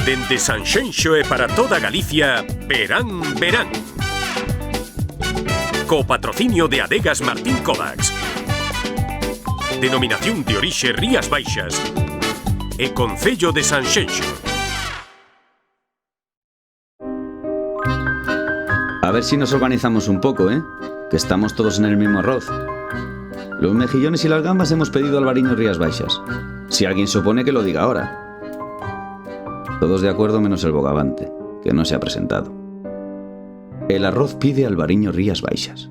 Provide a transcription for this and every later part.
Dende Sanxenxo e para toda Galicia, Verán, Verán. Co patrocinio de Adegas Martín Kovacs. Denominación de orixe Rías Baixas e Concello de Sanxenxo. A ver si nos organizamos un poco, ¿eh? Que estamos todos en el mismo arroz. Los mejillones y las gambas hemos pedido Albariño Rías Baixas. Si alguien se opone, que lo diga ahora. Todos de acuerdo menos el bogavante, que no se ha presentado. El arroz pide Albariño Rías Baixas.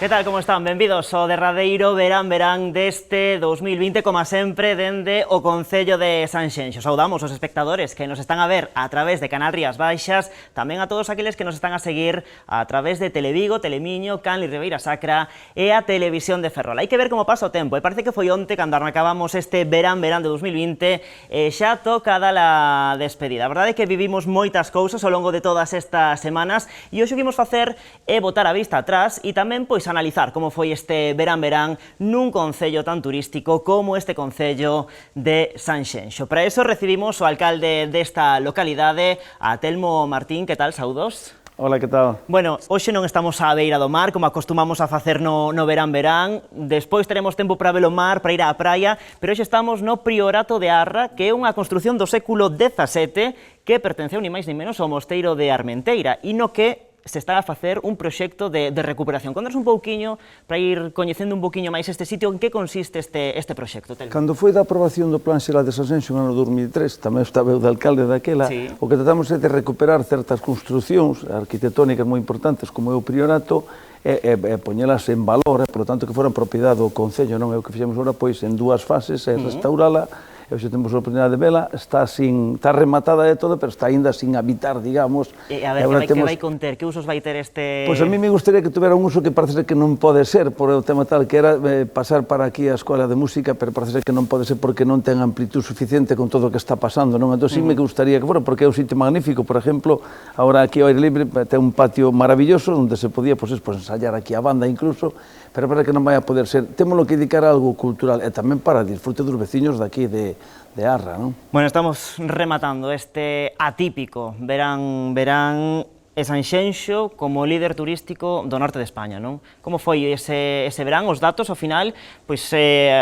Que tal, como están? Benvidos ao derradeiro Verán, Verán deste 2020, como sempre, dende o Concello de Sanxenxo. Saudamos os espectadores que nos están a ver a través de Canal Rías Baixas, tamén a todos aqueles que nos están a seguir a través de Televigo, Telemiño, Canle Ribeira Sacra e a Televisión de Ferrol. Hai que ver como pasa o tempo, e parece que foi onte cando arrancábamos este Verán, Verán de 2020, e xa toca dar a despedida. A verdade é que vivimos moitas cousas ao longo de todas estas semanas, e hoxe o que imos facer é botar a vista atrás e tamén, pois, analizar como foi este Verán Verán nun concello tan turístico como este concello de Sanxenxo. Para eso recibimos o alcalde desta localidade, a Telmo Martín. Que tal? Saúdos. Hola, que tal? Bueno, hoxe non estamos á beira do mar, como acostumamos a facer no Verán Verán. Despois teremos tempo para ver o mar, para ir á praia, pero hoxe estamos no Priorato de Arra, que é unha construción do século XVII que pertenceu ni máis ni menos ao mosteiro de Armenteira, e no que se está a facer un proxecto de recuperación. Contanos un pouquiño, para ir coñecendo un pouquiño máis este sitio, en que consiste este proxecto, Telmo? Cando foi da aprobación do Plan Xeral de Sanxenxo no ano 2003, tamén estaba eu de alcalde daquela, sí. O que tratamos é de recuperar certas construcións arquitectónicas moi importantes, como é o Priorato, e poñelas en valor, por lo tanto que foran propiedade do Concello, non é o que fixemos agora, pois en dúas fases, é restaurala. E hoxe temos a oportunidade de vela, está rematada de todo, pero está ainda sin habitar, digamos. E a ver, que vai conter, que usos vai ter este... Pois a mí me gustaría que tuvera un uso que parece que non pode ser, por o tema tal, que era pasar para aquí a Escola de Música, pero parece que non pode ser porque non ten amplitud suficiente con todo o que está pasando, non? Entón, sí me gustaría que fora, porque é un sitio magnífico, por exemplo, agora aquí ao aire libre, ten un patio maravilloso, onde se podía, pois, ensayar aquí a banda incluso, pero para que non vai a poder ser. Témolo que dedicar a algo cultural, e tamén para disfrute dos veciños daqui de Arra, non? Bueno, estamos rematando este atípico Verán, Verán e Sanxenxo como líder turístico do norte de España, non? Como foi ese verán? Os datos, ao final, pois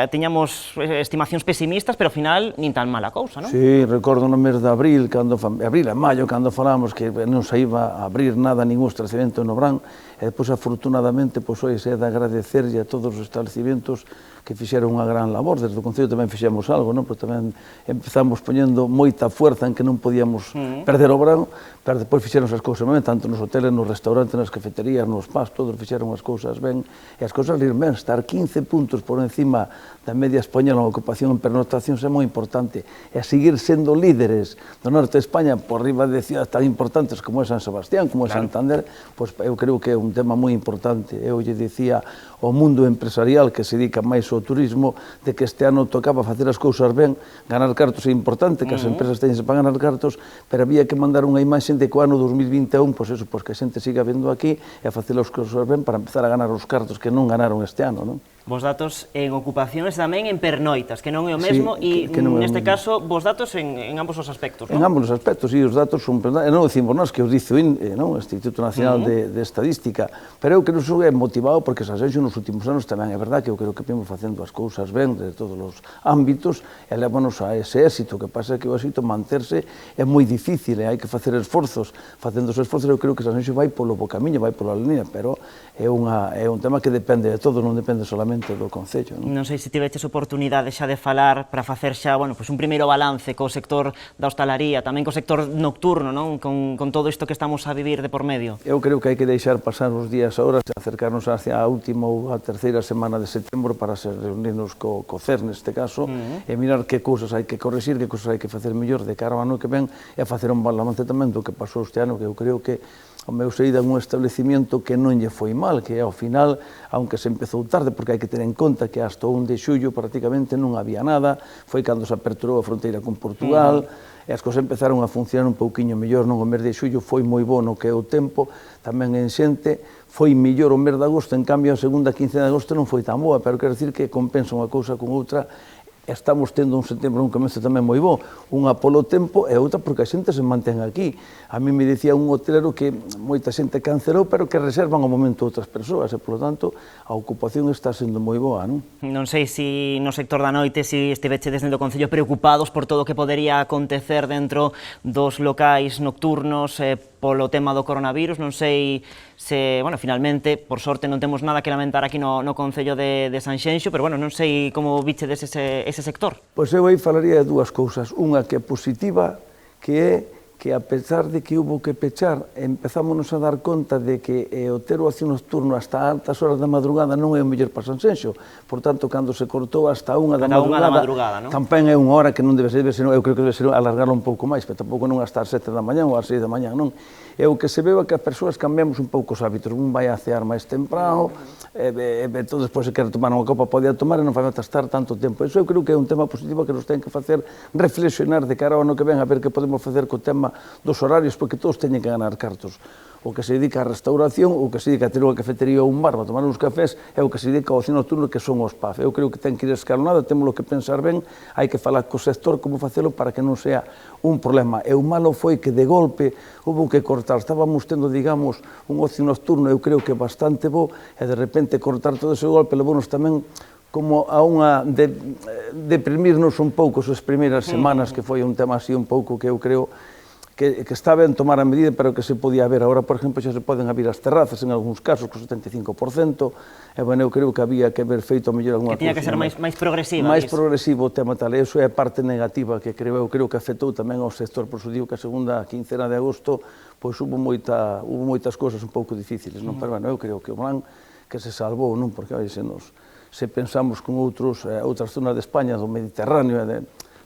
tiñamos estimacións pesimistas, pero ao final nin tan mala cousa, non? Sí, recordo no mes de abril e maio, cando falamos que non se iba a abrir nada, ningún establecemento no verán, e depois, afortunadamente, pois hoxe é de agradecerlle a todos os establecimientos que fixeron unha gran labor. Desde o Concello tamén fixemos algo, non? Pero tamén empezamos poñendo moita fuerza en que non podíamos perder o verán, pero depois fixeron as cousas ben, tanto nos hoteles, nos restaurantes, nas cafeterías, nos pubs, todos fixeron as cousas ben, e as cousas lir ben, estar 15 puntos por encima da media española en ocupación en pernoctacións é moi importante, e a seguir sendo líderes do norte de España por riba de cidades tan importantes como é San Sebastián, como é Santander, pois eu creo que é un tema moi importante. Eu lle dicía ao mundo empresarial que se dedica máis ao turismo, de que este ano tocaba facer as cousas ben, ganar cartos é importante, que as empresas teñense para ganar cartos, pero había que mandar unha imaxe de que o ano 2021, pois eso, pois que a xente siga vendo aquí e a facer as cousas ben para empezar a ganar os cartos que non ganaron este ano, non? Vos datos en ocupacións tamén en pernoitas, que non é o mesmo, e neste caso, vos datos en ambos os aspectos, non? En ambos os aspectos, e os datos son, e non decimos nós, que os dice o Instituto Nacional de Estadística, pero eu creo que iso é motivado porque Sanxenxo nos últimos anos tamén é verdad que eu creo que vimos facendo as cousas ben de todos os ámbitos, e levámonos a ese éxito, que pasa que o éxito manterse é moi difícil, e hai que facer esforzos. Facendo os esforzos, eu creo que Sanxenxo vai polo bo camiño, vai pola línea, pero é un tema que depende de todo, non depende solamente xente do Concello. Non sei se tiveches oportunidade xa de falar para facer xa, bueno, pois un primeiro balance co sector da hostalaría, tamén co sector nocturno, non? Con todo isto que estamos a vivir de por medio. Eu creo que hai que deixar pasar os días a horas e acercarnos hacia a última ou a terceira semana de setembro para se reunirnos co CER neste caso e mirar que cousas hai que corrixir, que cousas hai que facer mellor de cara ao ano que ven e facer un balance tamén do que pasou este ano, que eu creo que o meu saída un establecimiento que non lle foi mal, que ao final, aunque se empezou tarde, porque hai que ter en conta que hasta o 1 de xullo prácticamente non había nada, foi cando se aperturou a fronteira con Portugal, e as cousas empezaron a funcionar un pouquiño mellor, non? O mes de xullo foi moi bo no que é o tempo, tamén en xente, foi mellor o mes de agosto, en cambio a segunda quincena de agosto non foi tan boa, pero quero dicir que compensa unha cousa con outra. Estamos tendo un setembro, un comezo tamén moi bo, unha polo tempo e outra porque a xente se mantén aquí. A mí me dicía un hotelero que moita xente cancelou, pero que reservan ao momento outras persoas, e, polo tanto, a ocupación está sendo moi boa, non? Non sei se no sector da noite, se estivechedes dentro do Concello preocupados por todo o que podería acontecer dentro dos locais nocturnos polo tema do coronavirus, non sei se, bueno, finalmente, por sorte, non temos nada que lamentar aquí no Concello de Sanxenxo, pero, bueno, non sei como vichedes ese sector. Pois eu aí falaría de dúas cousas. Unha que é positiva, que é que a pesar de que hubo que pechar, empezámonos a dar conta de que o ter o ocio nocturno hasta altas horas da madrugada non é o mellor para Sanxenxo. Por tanto, cando se cortou hasta unha da madrugada, tampén é unha hora que non debe ser, eu creo que debe ser alargarlo un pouco máis, pero tampouco non hasta as 7 da mañá ou as 6 da mañá, non? E o que se veo é que as persoas cambiamos un pouco os hábitos, un vai a cear máis temprano, todo despois se quer tomar unha copa pode tomar e non vai a estar tanto tempo. Iso eu creo que é un tema positivo que nos ten que facer reflexionar de cara ao ano que ven a ver que podemos facer co tema dos horarios, porque todos teñen que ganar cartos. O que se dedica á restauración, o que se dedica a ter unha cafetería ou un bar para tomar uns cafés, é o que se dedica ao ocio nocturno, que son os PAF. Eu creo que ten que ir escalonado, temos que pensar ben, hai que falar co sector como facelo para que non sea un problema. E o malo foi que de golpe hubo que cortar, estábamos tendo, digamos, un ocio nocturno, eu creo que bastante bo, e de repente cortar todo ese golpe, levonos tamén como a unha deprimirnos un pouco as primeiras semanas, que foi un tema así un pouco que eu creo que está ben tomar a medida, pero que se podía ver. Agora, por exemplo, xa se poden abrir as terrazas en algúns casos, co 75%, e, bueno, eu creo que había que haber feito mellor alguna cousa. Que tiña que ser máis progresiva. Máis progresivo o tema tal, e iso é a parte negativa que eu creo que afectou tamén ao sector, por iso digo que a segunda quincena de agosto, pois hubo moitas cousas un pouco difíciles, non? Pero, bueno, eu creo que o plan que se salvou, non? Porque, oi, se pensamos con outras zonas de España, do Mediterráneo,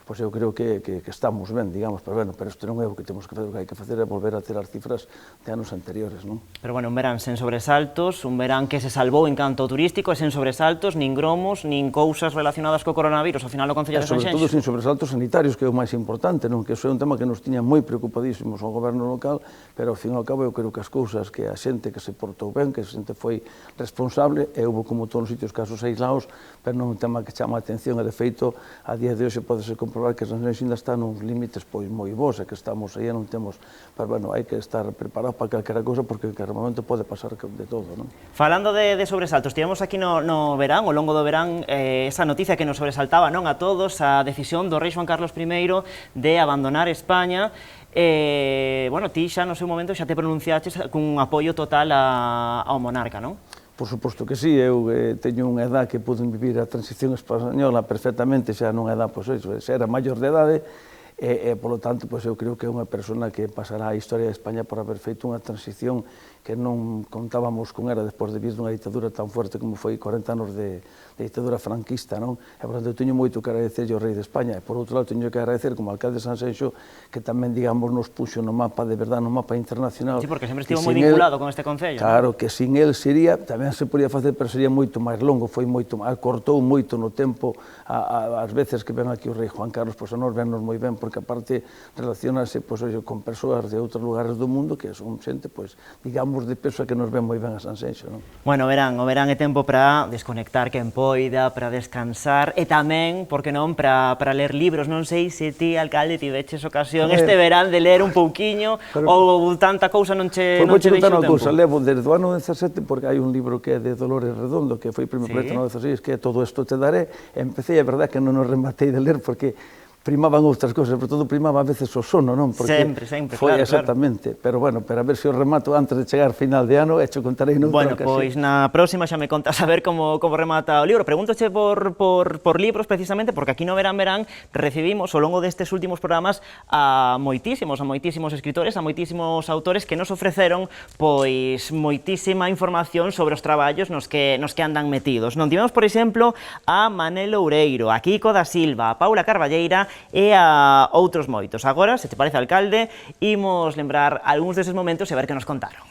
pois eu creo que estamos ben, digamos, pero isto non é o que temos que fazer, o que hai que facer é volver a ter as cifras de anos anteriores, non? Pero, bueno, un verán sen sobresaltos, un verán que se salvou en canto turístico, e sen sobresaltos, nin gromos, nin cousas relacionadas co coronavirus, ao final do Concello de Sanxenxo. Sobre todo, sin sobresaltos sanitarios, que é o máis importante, non? Que iso é un tema que nos tiña moi preocupadísimos ao goberno local, pero, ao fin e ao cabo, eu creo que as cousas, que a xente que se portou ben, que a xente foi responsable, e houve, como todos os sitios, casos aislados, pero non é un tema que chama a atención, e, de feito, a día de hoxe podese comprobar que Sanxenxo ainda está nos límites pois moi bons, e que estamos aí e non temos, pero, bueno, hai que estar preparados para calquera cousa, porque en cada momento pode pasar de todo, non? Falando de sobresaltos, tivemos aquí no verán, ao longo do verán, esa noticia que nos sobresaltaba, non, a todos, a decisión do rei Juan Carlos I de abandonar España. Bueno, ti xa no seu momento xa te pronunciaches cun apoio total ao monarca, non? Por suposto que sí, eu teño unha edad que pude vivir a transición española perfectamente, xa non é edad, pois xa era maior de idade, e, polo tanto, pois eu creo que é unha persona que pasará a historia de España por haber feito unha transición que non contábamos con ela despois de vir dunha ditadura tan fuerte como foi 40 anos de ditadura franquista, non? E, por tanto, eu teño moito que agradecerlle ao rei de España, e, por outro lado, teño que agradecer como alcalde de Sanxenxo que tamén, digamos, nos puxo no mapa, de verdade, no mapa internacional. Sí, porque sempre estivo moi vinculado con este concello. Claro, que sin el sería, tamén se podía facer, pero sería moito máis longo, foi moito máis, cortou moito no tempo, as veces que ven aquí o rei Juan Carlos, pois a nos vennos moi ben, porque aparte relacionarse, pois, con persoas de outros lugares do mundo, que son xente, pois, digamos, de peso que nos ven moi ben a Sanxenxo, non? Bueno, o verán é tempo para desconectar quen poida, para descansar, e tamén, por que non, para ler libros. Non sei se ti, alcalde, tiveches ocasión este verán de ler un pouquiño, ou tanta cousa non che deixou tempo. Levo desde o ano 17, porque hai un libro que é de Dolores Redondo, que foi o primeiro proxecto no 16, que é Todo isto te daré, e empecé, é verdad que non o rematei de ler, porque primaban outras cousas, sobre todo primaba a veces o sono, non? Porque sempre, foi claro, exactamente, pero bueno, pero a ver se o remato antes de chegar final de ano, e cho contarei noutra ocasión. Pois na próxima xa me contas a ver como remata o libro. Pregúntoche por libros precisamente, porque aquí no Verán Verán recibimos ao longo destes últimos programas a moitísimos escritores, a moitísimos autores que nos ofreceron pois moitísima información sobre os traballos nos que andan metidos. Non tivemos, por exemplo, a Manel Loureiro, a Kiko da Silva, a Paula Carballeira e a outros moitos. Agora, se te parece, alcalde, imos lembrar algúns deses momentos e ver que nos contaron.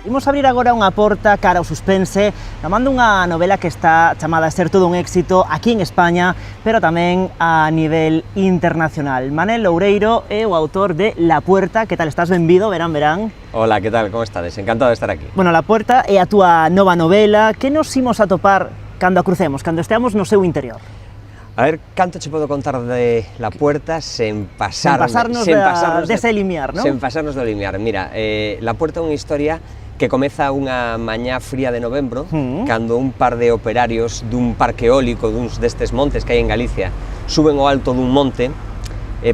Imos abrir agora unha porta cara ao suspense, chamando unha novela que está chamada a ser todo un éxito aquí en España, pero tamén a nivel internacional. Manel Loureiro é o autor de La Puerta. Que tal estás? Benvido, Verán Verán. Hola, que tal? Como estades? Encantado de estar aquí. Bueno, La Puerta é a túa nova novela. Que nos imos a topar cando a crucemos, cando esteamos no seu interior? A ver, canto che podo contar de La Puerta sen pasarnos dese limiar, non? Sen pasarnos do limiar. Mira, La Puerta é unha historia que comeza unha mañá fría de novembro, cando un par de operarios dun parque eólico, duns destes montes que hai en Galicia, suben ao alto dun monte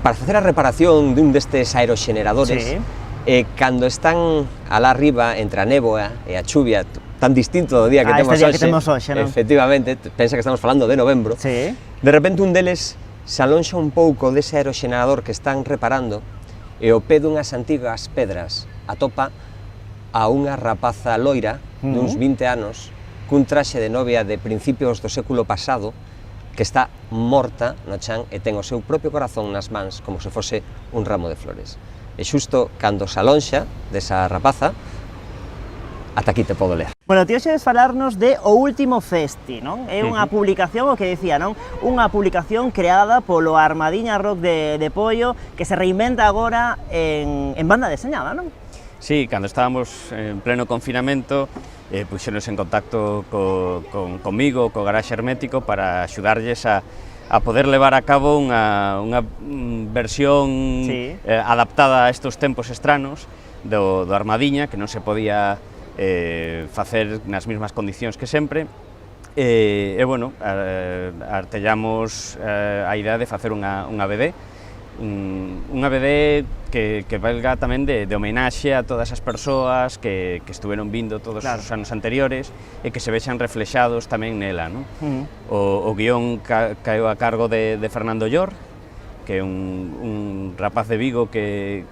para facer a reparación dun destes aeroxeneradores, e cando están alá arriba, entre a néboa e a chuvia, tan distinto do día que temos hoxe, non? Efectivamente, pensa que estamos falando de novembro, de repente un deles se alonxa un pouco dese aeroxenerador que están reparando e ao pé dunhas antigas pedras atopa a unha rapaza loira duns 20 anos cun traxe de novia de principios do século pasado que está morta no chan e ten o seu propio corazón nas mans como se fose un ramo de flores. E xusto cando se alonxa desa rapaza, ata aquí te podo ler. Bueno, ti hoxe ves falarnos de O Último Festi, non? É unha publicación, o que dicía, non? Unha publicación creada polo Armadiña Rock de Pollo que se reinventa agora en banda deseñada, non? Sí, cando estábamos en pleno confinamento, puxenos en contacto comigo, co Garaxe Hermético, para axudarlles a poder levar a cabo unha versión adaptada a estes tempos estranos do Armadiña, que non se podía facer nas mesmas condicións que sempre, e bueno, artellamos a idea de facer unha BD, unha BD que valga tamén de homenaxe a todas as persoas que estuveron vindo todos os anos anteriores e que se vexan reflexados tamén nela, non? O guión caeu a cargo de Fernando Llor, que é un rapaz de Vigo que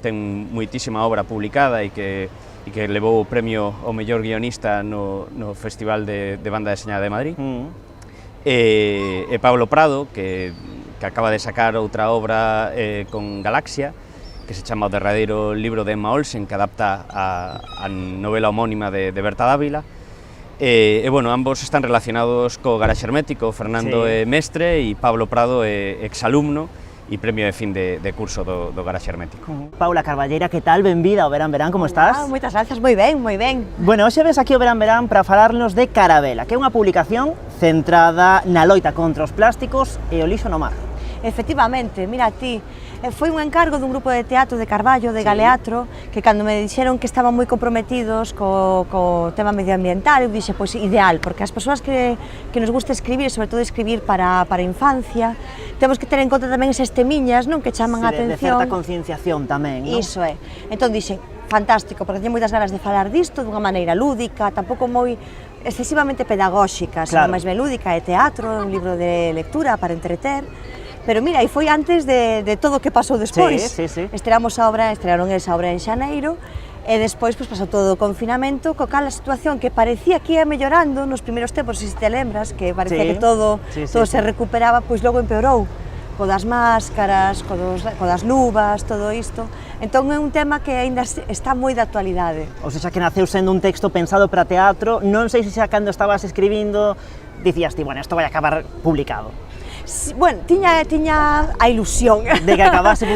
ten moitísima obra publicada e que levou o premio ao mellor guionista no Festival de Banda Deseñada de Madrid, e Pablo Prado, que acaba de sacar outra obra con Galaxia, que se chama O derradeiro libro de Emma Olsen, que adapta a novela homónima de Berta Dávila. E bueno, ambos están relacionados co Garaxe Hermético. Fernando é mestre e Pablo Prado é exalumno e premio de fin de curso do Garaxe Hermético. Paula Carballeira, que tal? Benvida ao Verán Verán, como estás? Moitas grazas, moi ben, moi ben. Bueno, hoxe ves aquí o Verán Verán para falarnos de Carabela, que é unha publicación centrada na loita contra os plásticos e o lixo no mar. Efectivamente, mira ti, foi un encargo dun grupo de teatro de Carballo, de Galeatro, que cando me dixeron que estaban moi comprometidos co tema medioambiental, eu dixe, pois ideal, porque as persoas que nos gusta escribir, sobre todo escribir para a infancia, temos que ter en conta tamén esas temiñas, non, que chaman a atención. De certa concienciación tamén, non? Iso é. Entón dixe, fantástico, porque teño moitas ganas de falar disto dunha maneira lúdica, tampouco moi excesivamente pedagóxica, senón máis ben lúdica, é teatro, un libro de lectura para entreter. Pero mira, e foi antes de todo o que pasou despois. Estrearon esa obra en xaneiro, e despois pasou todo o confinamento, co cal a situación que parecía que ia mellorando nos primeiros tempos, se te lembras, que parecía que todo se recuperaba, pois logo empeorou, co das máscaras, co das luvas, todo isto. Entón é un tema que aínda está moi de actualidade. Ou seja, que naceu sendo un texto pensado para teatro, non sei se xa cando estabas escribindo dicías ti, bueno, isto vai acabar publicado. Bueno, tiña a ilusión de que acabase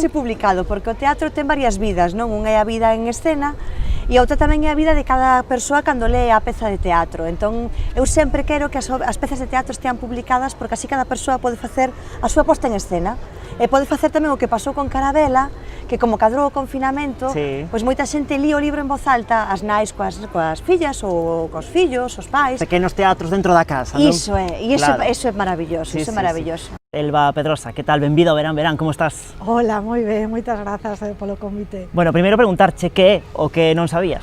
publicado, porque o teatro ten varias vidas, non? Unha é a vida en escena e a outra tamén é a vida de cada persoa cando lee a peza de teatro. Entón, eu sempre quero que as pezas de teatro estean publicadas porque así cada persoa pode facer a súa posta en escena e pode facer tamén o que pasou con Carabela, que como cadrou o confinamento, pois moita xente lía o libro en voz alta, as nais coas fillas ou cos fillos, os pais. Pequenos teatros dentro da casa, non? Iso é, e iso é maravilloso, iso é maravilloso. Elba Pedrosa, que tal? Benvido ao Verán Verán, como estás? Hola, moi ben, moitas grazas polo convite. Bueno, primeiro preguntarche que é o que non sabías.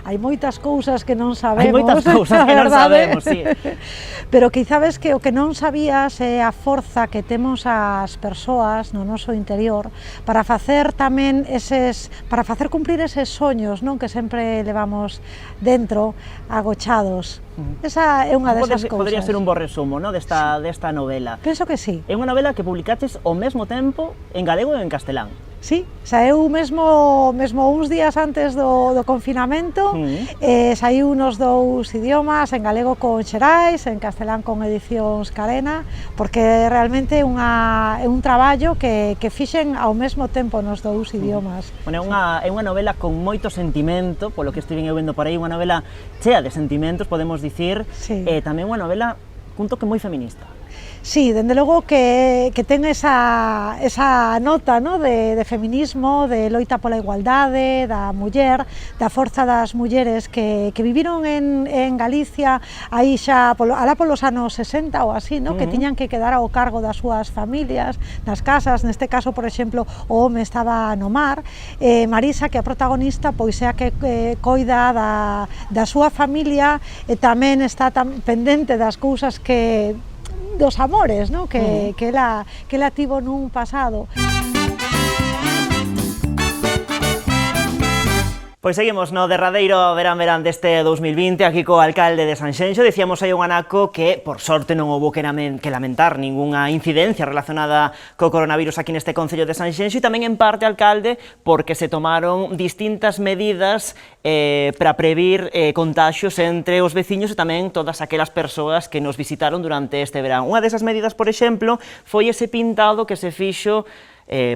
Hai moitas cousas que non sabemos. Hai moitas cousas que non sabemos, sí. Pero quizás que o que non sabías é a forza que temos as persoas no noso interior para facer tamén para facer cumplir eses soños, non, que sempre levamos dentro, agochados. Esa é unha desas cousas. Podría ser un bo resumo, non, desta novela. Penso que sí. É unha novela que publicaches ao mesmo tempo en galego e en castelán. Sí, saeu mesmo uns días antes do confinamento, saiu nos dous idiomas, en galego con Xerais, en castelán con Edicións Carena, porque realmente é un traballo que fixen ao mesmo tempo nos dous idiomas. Bueno, é unha novela con moito sentimento, polo que estive vendo por aí, unha novela chea de sentimentos, podemos dicir, e tamén unha novela cun toque moi feminista. Sí, dende logo que ten esa nota, no, de feminismo, de loita pola igualdade, da muller, da forza das mulleres que viviron en Galicia aí xa alá polos anos 60 ou así, no, que tiñan que quedar ao cargo das súas familias, nas casas, neste caso, por exemplo, o home estaba no mar, Marisa, que é a protagonista, pois é a que coida da súa familia e tamén está pendente das cousas dos amores, ¿no? que ela tivo nun pasado. Pois seguimos no derradeiro Verán deste 2020 aquí co alcalde de Sanxenxo. Dicíamos hai un anaco que, por sorte, non houbo que lamentar ningunha incidencia relacionada co coronavirus aquí neste concello de Sanxenxo e tamén en parte, alcalde, porque se tomaron distintas medidas para previr contaxios entre os veciños e tamén todas aquelas persoas que nos visitaron durante este verán. Unha desas medidas, por exemplo, foi ese pintado que se fixo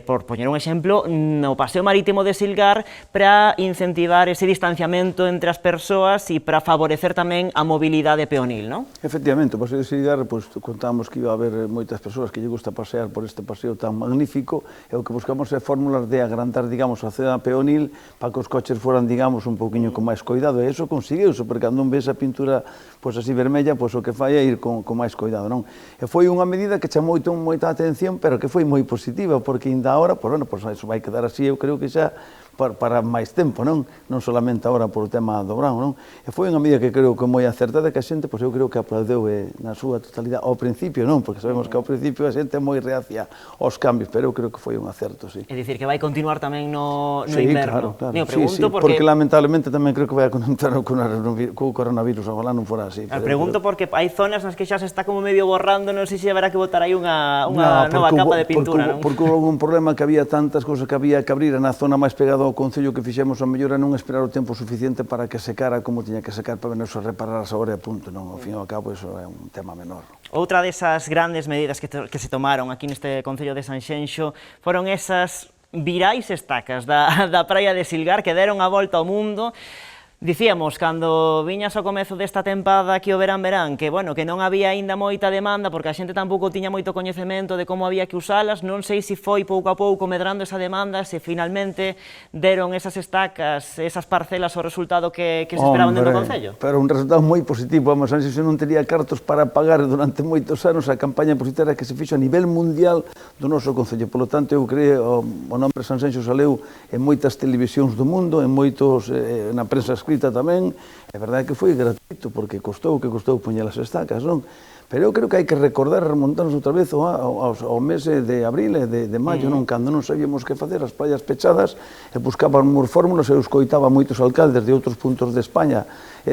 por poñer un exemplo, no paseo marítimo de Silgar para incentivar ese distanciamento entre as persoas e para favorecer tamén a mobilidade peonil, non? Efectivamente, o paseo de Silgar, pois, contamos que iba a haber moitas persoas que lle gusta pasear por este paseo tan magnífico e o que buscamos é fórmulas de agrandar, digamos, a cidade peonil para que os coches foran, digamos, un pouquiño con máis cuidado e iso conseguiuse, porque cando un ve esa pintura pois así vermella, pois o que fai é ir con máis cuidado, non? E foi unha medida que chamou moita atención, pero que foi moi positiva, porque ainda agora, pois, bueno, pois iso vai quedar así, eu creo que xa para máis tempo, non solamente agora por o tema do verán, non? E foi unha medida que creo que moi acertada, que a xente, pois eu creo que aplaudeu na súa totalidade, ao principio non, porque sabemos que ao principio a xente é moi reacia aos cambios, pero eu creo que foi un acerto, sí. É dicir, que vai continuar tamén no inverno. Claro, Claro. Pregunto porque lamentablemente tamén creo que vai a continuar co coronavirus, ojalá non fora así. Pregunto porque hai zonas nas que xa se está como medio borrando, non sei se haberá que botar aí unha nova capa de pintura, non? Porque houve un problema que había tantas cousas que había que abrir na zona máis pegada ao concello que fixemos a mellor a non esperar o tempo suficiente para que secara como tiña que secar para venirse a reparar a hora e a punto, non? Ao fin e ao cabo, iso é un tema menor. Outra desas grandes medidas que se tomaron aquí neste concello de Sanxenxo foron esas virais estacas da praia de Silgar que deron a volta ao mundo. Dicíamos, cando viñas ao comezo desta tempada aquí o Verán, que, bueno, que non había aínda moita demanda porque a xente tampouco tiña moito coñecemento de como había que usalas, non sei se foi pouco a pouco medrando esa demanda, se finalmente deron esas estacas, esas parcelas o resultado que se esperaban dentro do concello. Pero un resultado moi positivo, vamos, a se non tería cartos para pagar durante moitos anos a campaña publicitaria que se fixo a nivel mundial do noso concello. Por lo tanto, eu creo o nome Sanxenxo saleu en moitas televisións do mundo, en moitos, na prensa escrita tamén, é verdade que foi gratuito, porque costou poñer as estacas, non? Pero eu creo que hai que recordar, remontarnos outra vez ao mes de abril e de maio, non? Cando non sabíamos que facer, as praias pechadas, e buscábamos fórmulas, e eu escoitaba moitos alcaldes de outros puntos de España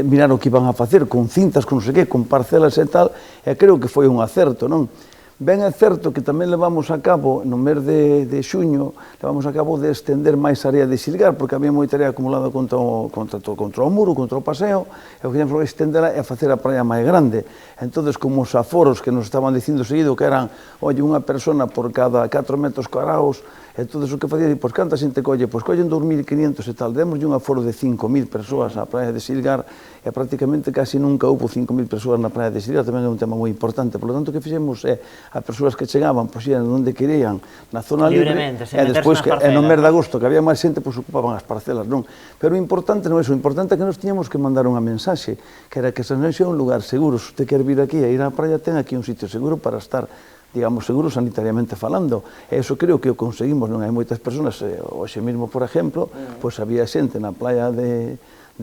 mirar o que iban a facer, con cintas, con non sei que, con parcelas e tal, e creo que foi un acerto, non? Ben é certo que tamén levamos a cabo, no mes de xuño, levamos a cabo de estender máis a área de Silgar, porque había moita área acumulada contra o muro, contra o paseo, e o que queríamos estendela é facer a praia máis grande. Entón, como os aforos que nos estaban dicindo seguido, que eran, oye, unha persona por cada 4 metros cuadrados, e todo o que facía, pois, canta xente colle? Pois collen 2.500 e tal, demos un aforo de 5.000 persoas á praia de Silgar, e prácticamente casi nunca houve 5.000 persoas na praia de Silgar, tamén é un tema moi importante. Por lo tanto, o que fixemos é a persoas que chegaban, pois ian onde querían, na zona libre, e despois que no mes de agosto que había máis xente, pois ocupaban as parcelas, non? Pero o importante non é iso, o importante é que nos tiñamos que mandar unha mensaxe, que era que Sanxenxo é un lugar seguro, se usted quer vir aquí e ir á praia, ten aquí un sitio seguro para estar, digamos, seguro sanitariamente falando. E iso creo que o conseguimos, non hai moitas persoas, hoxe mesmo, por exemplo, pois había xente na playa de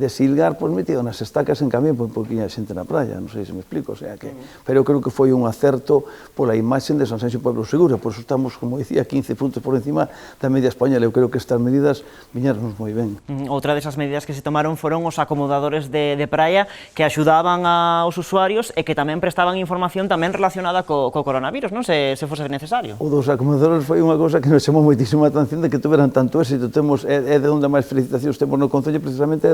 Silgar, pois metido nas estacas en camión, pois pouquinha xente na praia, non sei se me explico, o sea que... Pero eu creo que foi un acerto pola imaxe de Sanxenxo Pueblo Seguro, por iso estamos, como dicía, 15 puntos por encima da media española. Eu creo que estas medidas viñeron moi ben. Outra desas medidas que se tomaron foron os acomodadores de praia que axudaban aos usuarios e que tamén prestaban información tamén relacionada co coronavirus, non? Se fose necesario. O dos acomodadores foi unha cosa que nos chamou moitísima atención de que tuveran tanto éxito. É de onde máis felicitacións temos no Concello, precisamente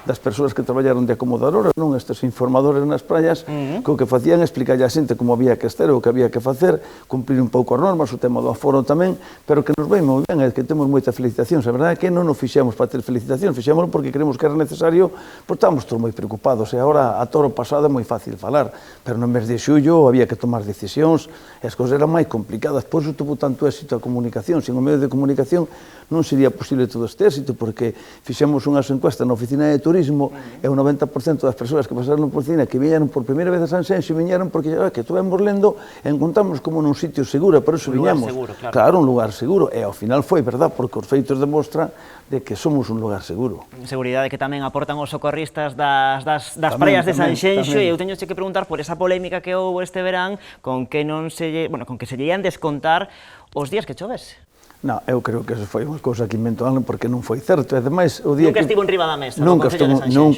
das persoas que traballaron de acomodadoras, non? Estes informadores nas praias, que o que facían explicarlle a xente como había que estar, o que había que facer, cumplir un pouco as normas, o tema do aforo tamén, pero que nos vai moi ben, é que temos moitas felicitacións. A verdade é que non o fixemos para ter felicitacións, fixémoslo porque creemos que era necesario, porque estábamos todos moi preocupados, e agora, a toro pasado, é moi fácil falar, pero no mes de xullo había que tomar decisións, e as cousas eran máis complicadas, por iso tuvo tanto éxito a comunicación. Sin o medio de comunicación non sería posible todo este éxito, porque fixemos unhas encuestas na oficina de turismo e o 90% das persoas que pasaron por oficina que viñeron por primeira vez a Sanxenxo viñeron porque que estuvemos lendo e encontramos como nun sitio seguro, por eso viñamos. Claro, un lugar seguro, e ao final foi verdad, porque os feitos demostran de que somos un lugar seguro. Seguridade que tamén aportan os socorristas das praias de Sanxenxo, e eu teño que preguntar por esa polémica que houve este verán con que se lle ian descontar os días que chovese. Non, eu creo que eso foi unha cousa que inventou alguén porque non foi certo. E ademais, o día nunca estivo enriba da mesa. Nunca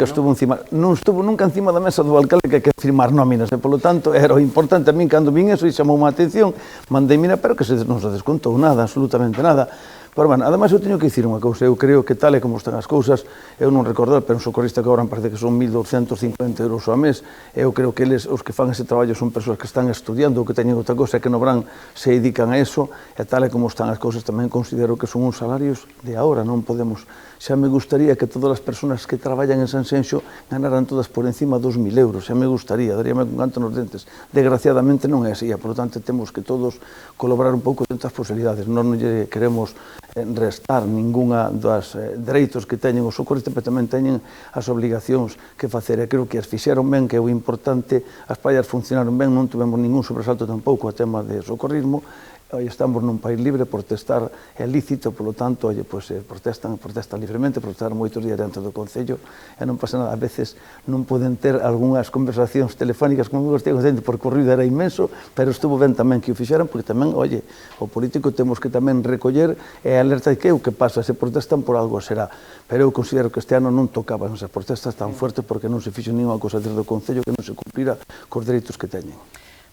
estuvo nunca encima da mesa do alcalde que hai que firmar nóminas. E, polo tanto, era importante a min cando vin eso e chamou a atención, mandei mira, pero que non se descontou nada, absolutamente nada. Pero, bueno, ademais, eu teño que dicir unha cousa, eu creo que tal e como están as cousas, eu non recordar, pero un socorrista que agora parece que son 1.250 euros ao mes, eu creo que eles, os que fan ese traballo, son persoas que están estudiando ou que teñen outra cousa que no verán se dedican a eso, e tal e como están as cousas, tamén considero que son uns salarios de agora, non podemos... Xa me gustaría que todas as persoas que traballan en Sanxenxo ganaran todas por encima de 2.000 euros, xa me gustaría, daríame con canto nos dentes. Desgraciadamente non é así, e, por lo tanto, temos que todos colaborar un pouco dentro das posibilidades. Non lle queremos restar ninguna dos dereitos que teñen os socorristas, pero tamén teñen as obligacións que facer. E creo que as fixeron ben, que é o importante, as praias funcionaron ben, non tivemos ningún sobresalto tampouco a tema de socorrismo. Hoy estamos nun país libre, protestar é lícito, polo tanto, protestan livremente, protestaron moitos días dentro do Concello, e non pasa nada. A veces non poden ter algunhas conversacións telefónicas como os tíos dentro, porque o ruido era inmenso, pero estuvo ben tamén que o fixeran, porque tamén, o político temos que tamén recoller e alerta de que o que pasa, se protestan por algo será. Pero eu considero que este ano non tocaban esas protestas tan fuertes, porque non se fixo ninguna cosa desde o Concello que non se cumplira cos dereitos que teñen.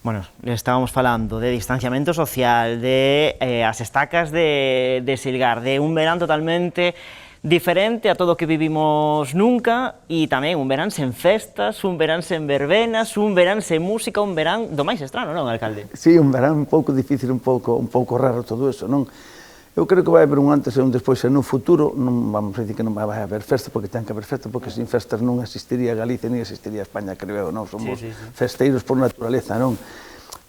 Bueno, estábamos falando de distanciamento social, de as estacas de Silgar, de un verán totalmente diferente a todo o que vivimos nunca, e tamén un verán sen festas, un verán sen verbenas, un verán sen música, un verán do máis estrano, non, alcalde? Sí, un verán un pouco difícil, un pouco raro todo eso, non? Eu creo que vai haber un antes e un despois, e no futuro non vamos a dicir que non vai haber festa, porque ten que haber festa, porque sin festas non existiría Galicia, ni existiría España, creo eu, non? Somos festeiros por naturaleza, non?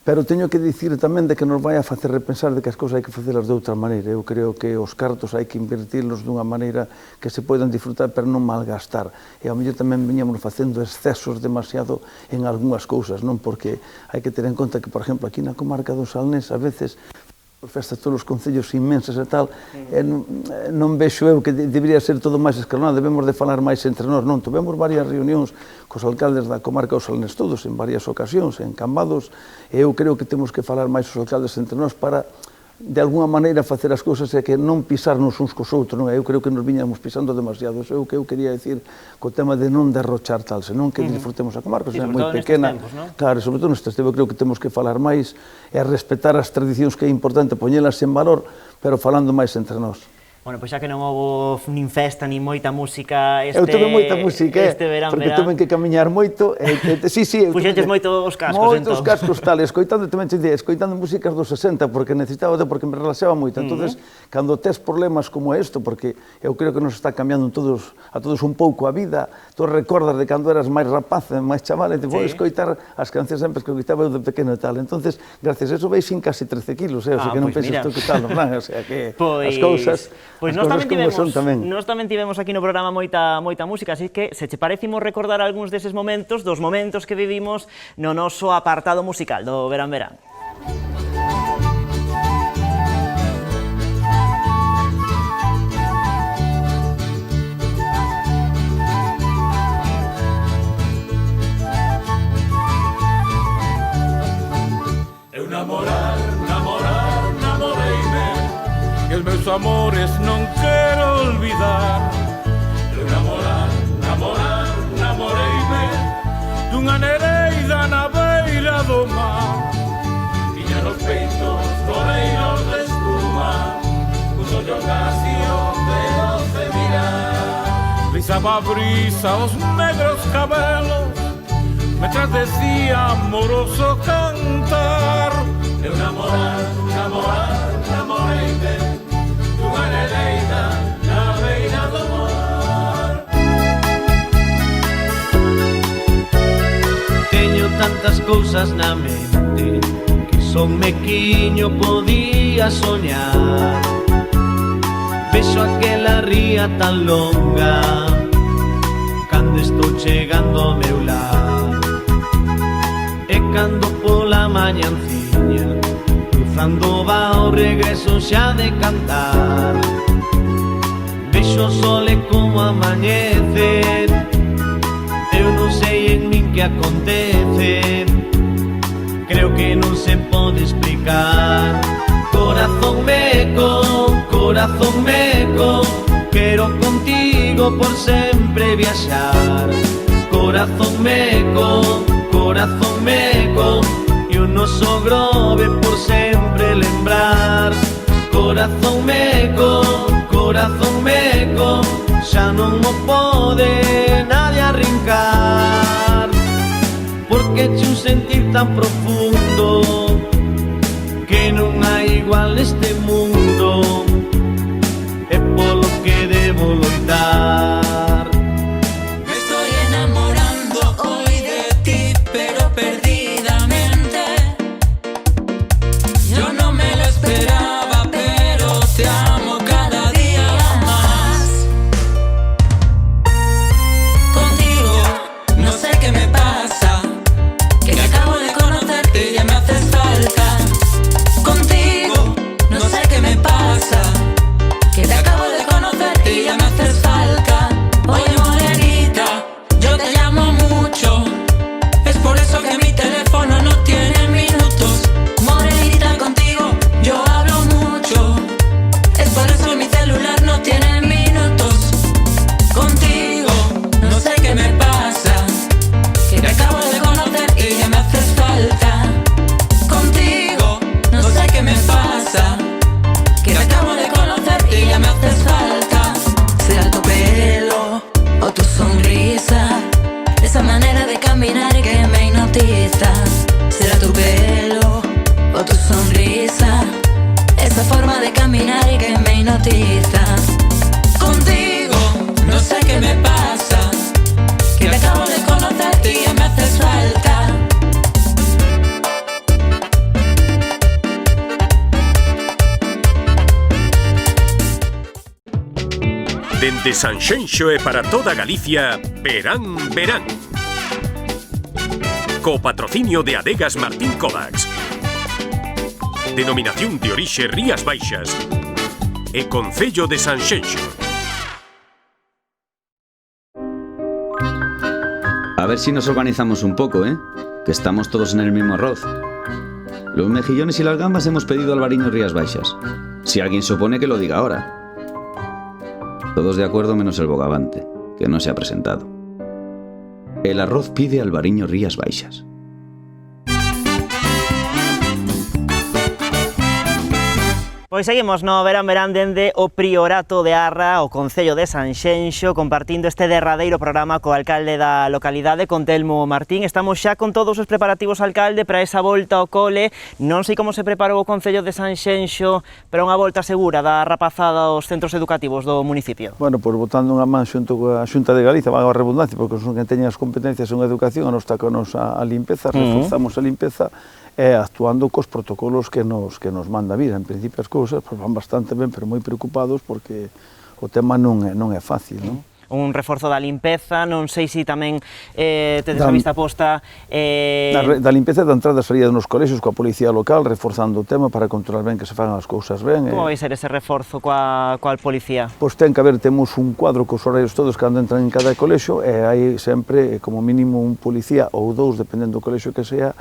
Pero teño que dicir tamén de que nos vai a facer repensar de que as cousas hai que facelas de outra maneira. Eu creo que os cartos hai que invertirlos dunha maneira que se poidan disfrutar, pero non malgastar. E ao mellor tamén veñamos facendo excesos demasiado en algunhas cousas, non? Porque hai que ter en conta que, por exemplo, aquí na comarca do Salnés, a veces festas todos os concellos inmensas e tal, non vexo eu que debería ser todo máis escalonado, debemos de falar máis entre nós, non, tivemos varias reunións cos alcaldes da comarca dos Salnés todos, en varias ocasións, en Cambados, e eu creo que temos que falar máis os alcaldes entre nós para, de alguna maneira, facer as cousas e que non pisarnos uns cos outros, non? Eu creo que nos viñamos pisando demasiado, é o que eu quería decir co tema de non derrochar tal, senón que disfrutemos a comarca, é moi pequena. Claro, sobre todo nestes tempos, eu creo que temos que falar máis e respetar as tradicións, que é importante poñelas en valor, pero falando máis entre nós. Bueno, pois xa que non houve nin festa, nin moita música Eu tuve moita música, porque tuve que camiñar moito. Puxeches moito os cascos, moitos cascos tal, escoitando músicas dos 60, porque necesitaba, porque me relaxaba moito. Entonces, cando tes problemas como isto, porque eu creo que nos está cambiando a todos un pouco a vida, tú recordas de cando eras máis rapaz, máis chaval, e te vou escoitar as cancións sempre que escoitaba eu de pequeno e tal. Entonces, gracias a eso veixin casi 13 kilos, o sea, que non penses tú que tal, non? O sea, que as cousas... Pois nós tamén tivemos aquí no programa moita música, así que se che parece imos recordar algúns deses momentos, dos momentos que vivimos no noso apartado musical do Verán Verán. Eu namoreime, que os meus amores non quero olvidar. Eu namoreime, dunha nereida na beira do mar. Tiña nos peitos coleiros de espuma, cos ollos gastios de doce mirar. Lisaba a brisa os negros cabelos, mentras decía amoroso cantar. Eu namoreime, dunha nereida na beira do mar. Teño tantas cousas na mente que son mequiño podía soñar. Vexo aquela ría tan longa cando estou chegando ao meu lar. E cando pola mañanciña cruzando va o regreso xa de cantar, vexo o sole como amanece. Eu non sei en min que acontece, creo que non se pode explicar. Corazón meco, quero contigo por sempre viaxar. Corazón meco, e o noso grove por sempre lembrar. Corazón meco, xa non o pode nadie arrincar, porque che un sentir tan profundo que non hai igual neste mundo, é polo que debo loitar. Me estoy enamorando hoy de ti, pero perdidamente. Yo no me lo esperaba, pero te amo cada día más. Contigo no sé qué me pasa, que acabo de conocerte y ya me haces falta. Contigo no sé qué me pasa, que te acabo de conocerte y ya me haces falta. Oye morenita, yo te llamo mucho, es por eso que mi teléfono no tiene minutos. Morenita, contigo yo hablo mucho, es por eso mi celular no tiene minutos. Contigo no sé qué me pasa, que te acabo de conocer y ya me haces falta. Contigo no sé qué me pasa, que te acabo de conocer y ya me haces falta. Será tu pelo o tu sonrisa, esa manera de caminar que me hipnotiza. Será tu pelo o tu sonrisa, esa forma de caminar que me hipnotiza. Contigo no sé qué me pasa, que te acabo de conocer y ya me haces falta. Dende Sanxenxo e para toda Galicia, Verán Verán. Co patrocinio de Adegas Martín Kovacs. Denominación de orixe Rías Baixas. E Concello de Sanxenxo. A ver si nos organizamos un poco, que estamos todos en el mismo arroz. Los mejillones y las gambas hemos pedido Alvariño Rías Baixas. Si alguien se opone, que lo diga ahora. Todos de acuerdo menos el bogavante, que no se ha presentado. El arroz pide Alvariño Rías Baixas. Pois seguimos no Verán Verán dende o Priorato de Arra, o Concello de Sanxenxo, compartindo este derradeiro programa co alcalde da localidade, con Telmo Martín. Estamos xa con todos os preparativos, alcalde, para esa volta ao cole. Non sei como se preparou o Concello de Sanxenxo para unha volta segura da rapazada aos centros educativos do municipio. Bueno, pois botando unha man xunto coa Xunta de Galiza, vaga a redundancia, porque son quen teñen as competencias en educación, a nos taconos a limpeza, reforzamos a limpeza, e actuando cos protocolos que nos manda vir. En principio as cousas van bastante ben, pero moi preocupados porque o tema non é fácil, non? Un reforzo da limpeza, non sei se tamén tedes a vista posta... Da limpeza da entrada e salida nos colexios coa policía local, reforzando o tema para controlar ben que se fagan as cousas ben. Como vai ser ese reforzo coa policía? Pois ten que haber, temos un cuadro cos horarios todos cando entran en cada colexio, e hai sempre como mínimo un policía ou dous, dependendo do colexio que sea,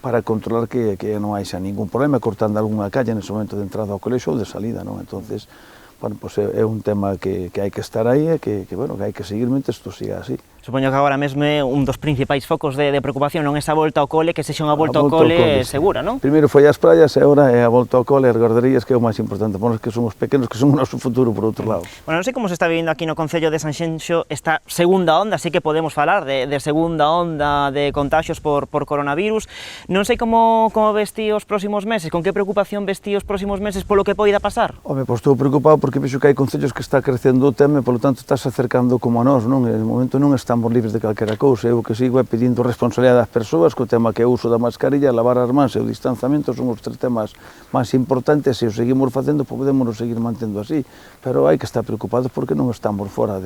para controlar que non haixa ningún problema, cortando algunha calle nese momento de entrada ao colexio ou de salida, non? Entonces, bueno, pues é un tema que hai que estar aí e que hai que seguir mentre isto siga así. Supoño que agora mesmo é un dos principais focos de preocupación, non esa volta ao cole, que sexa unha volta ao cole segura, non? Primeiro foi as praias e agora é a volta ao cole e as garderías, que é o máis importante, para nós que somos pequenos, que son o noso futuro, por outro lado. Bueno, non sei como se está vivindo aquí no Concello de Sanxenxo esta segunda onda, así que podemos falar de segunda onda de contagios por coronavirus. Non sei como vestí os próximos meses, con que preocupación vestí os próximos meses polo que poida pasar? Home, pois estou preocupado porque vexo que hai concellos que está crecendo o tema e, polo tanto, estás acercando como a nós, non? En momento non estamos libres de calquera cousa. Eu o que sigo é pedindo responsabilidade ás persoas co tema que é o uso da mascarilla, lavar as mans e o distanciamento son os tres temas máis importantes. Se o seguimos facendo, podemos seguir mantendo así, pero hai que estar preocupados porque non estamos fora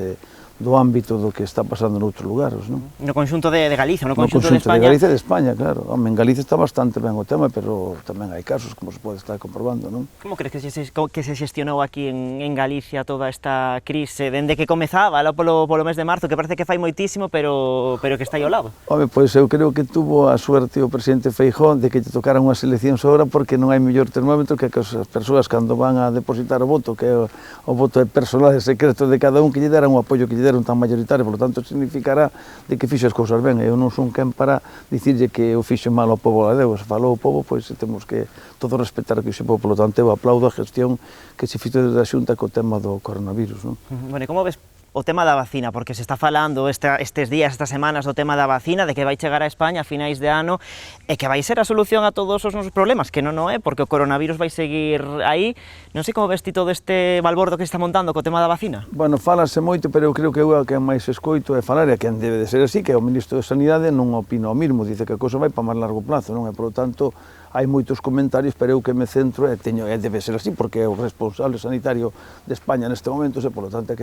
do ámbito do que está pasando noutros lugares, non? No conxunto de Galiza, no conxunto de España? de Galiza e de España, claro. Home, en Galiza está bastante ben o tema, pero tamén hai casos, como se pode estar comprobando, non? Como crees que se xestionou aquí en Galicia toda esta crise, dende que comezaba, polo mes de marzo, que parece que fai moitísimo, pero que está aí ao lado? Home, pois eu creo que tuvo a suerte o presidente Feijóo de que lle tocaran unhas eleccións agora, porque non hai mellor termómetro que as persoas cando van a depositar o voto, que o voto é personal e secreto de cada un, que lle deran o apoio que lle deron tan mayoritario, por lo tanto significará de que fixo as cousas ben. Eu non son quen para dicirlle que eu fixo mal ao povo galego. Se falou o povo, pois temos que todos respetar que o povo, por lo tanto eu aplaudo a gestión que se fixo desde a Xunta co tema do coronavirus, non? Bueno, e como ves o tema da vacina, porque se está falando estes días, estas semanas do tema da vacina, de que vai chegar a España a finais de ano e que vai ser a solución a todos os nosos problemas, que non é, porque o coronavirus vai seguir aí. Non sei como ves ti todo este balbordo que se está montando co tema da vacina. Bueno, falase moito, pero eu creo que eu a quen máis escoito é falar, e a quen debe de ser así, que é o Ministro de Sanidade, non opina o mismo, dice que a cousa vai para máis largo plazo, non? E, por lo tanto, hai moitos comentarios, pero eu que me centro e debe ser así, porque é o responsable sanitario de España neste momento, e, por lo tanto,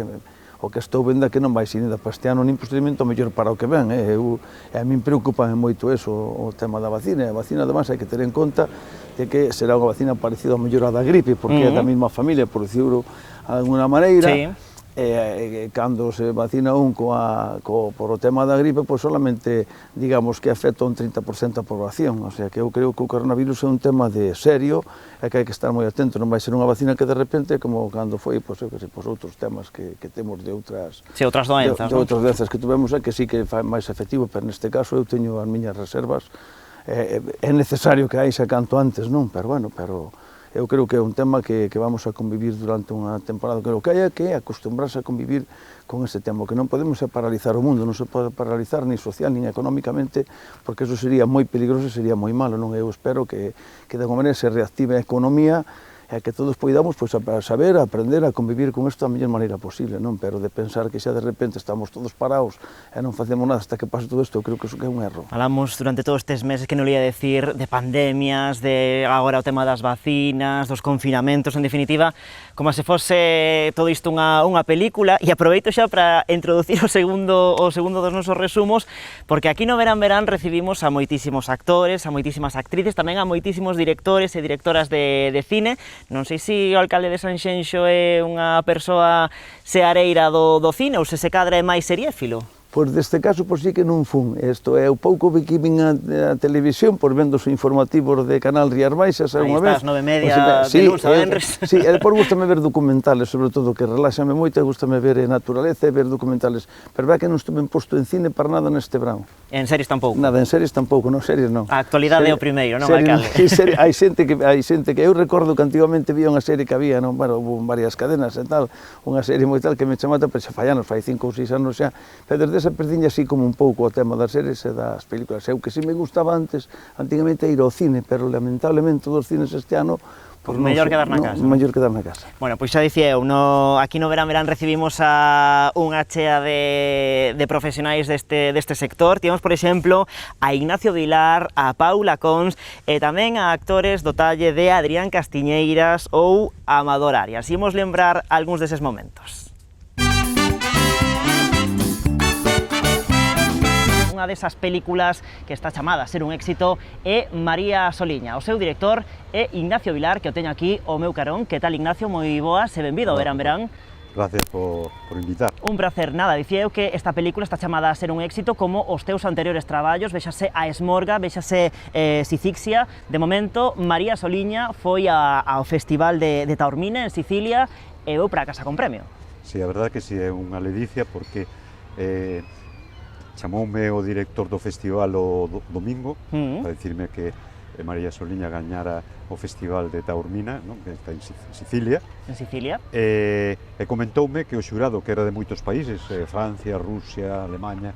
o que estou vendo é que non vai ser nada para este ano, nin posteriormente o mellor para o que ven. A min preocupa moito eso, o tema da vacina. A vacina, además, hai que ter en conta de que será unha vacina parecida ao mellor a da gripe, porque é da mesma familia, por decirlo de alguna maneira. Sí. Cando se vacina por o tema da gripe, pois solamente, digamos, que afecta un 30% da población. O sea, que eu creo que o coronavirus é un tema de serio e que hai que estar moi atento. Non vai ser unha vacina que de repente, como cando foi, pois, outros temas que temos de outras doenzas, de outras doenzas que tuvemos, é que sí que é máis efectivo, pero neste caso eu teño as miñas reservas. É necesario que haixa canto antes, non? Pero, bueno, eu creo que é un tema que vamos a convivir durante unha temporada. Creo que hai que acostumbrarse a convivir con ese tema, que non podemos paralizar o mundo, non se pode paralizar ni social, ni económicamente, porque eso sería moi peligroso e sería moi malo, non? Eu espero que de alguma maneira se reactive a economía e que todos poidamos saber, aprender a convivir con isto da mellor maneira posible, non? Pero de pensar que xa de repente estamos todos parados e non facemos nada hasta que pase todo isto, eu creo que iso é un erro. Falamos durante todos estes meses, que non ia decir, de pandemias, de agora o tema das vacinas, dos confinamentos, en definitiva, como se fose todo isto unha película, e aproveito xa para introducir o segundo dos nosos resumos, porque aquí no Verán Verán recibimos a moitísimos actores, a moitísimas actrices, tamén a moitísimos directores e directoras de cine. Non sei se o alcalde de Sanxenxo é unha persoa seareira do cine ou se cadra é máis seriéfilo. Pois deste caso, pois sí que non fun. Isto é o pouco que vin a televisión, pois vendo os informativos de Canal Rías Baixas unha vez. Aí estás, 9:30 de luns a venres. Sí, e depois gustame ver documentales, sobre todo, que relaxame moito, e gustame ver naturaleza e ver documentales. Pero é que non estuve posto en cine para nada neste verán. En series tampouco? Nada, en series tampouco, non, series non. A actualidade é o primeiro, non, alcalde? Hai xente que eu recordo que antigamente vía unha serie que había, non, bueno, hubo varias cadenas e tal, unha serie moi tal que me chamata, pero xa fai anos, fai 5 ou 6 anos xa, pero desde esa perdiña así como un pouco o tema das series e das películas. Eu que si me gustaba antigamente ir ao cine, pero lamentablemente dos cines este ano Pois mellor quedar na casa. Mellor quedar na casa. Bueno, pois xa dicía eu, aquí no Verán recibimos a unha chea de profesionais deste sector. Tivemos, por exemplo, a Ignacio Vilar, a Paula Cons e tamén a actores do talle de Adrián Castiñeiras ou Amador Arias. Imos lembrar algúns deses momentos. Unha desas películas que está chamada a ser un éxito é María Soliña. O seu director é Ignacio Vilar, que o teño aquí ao meu carón. Que tal, Ignacio? Moi boas e benvido ao Verán. Gracias por invitar. Un placer. Nada, dicía eu que esta película está chamada a ser un éxito como os teus anteriores traballos, véxase A Esmorga, véxase Sicixia. De momento, María Soliña foi ao Festival de Taormina, en Sicilia, e veu para casa con premio. Sí, a verdade que sí, é unha ledicia porque chamoume o director do festival o domingo para dicirme que María Soliña gañara o festival de Taormina, non? Que está en Sicilia. En Sicilia. E comentoume que o xurado, que era de moitos países, Francia, Rusia, Alemanha,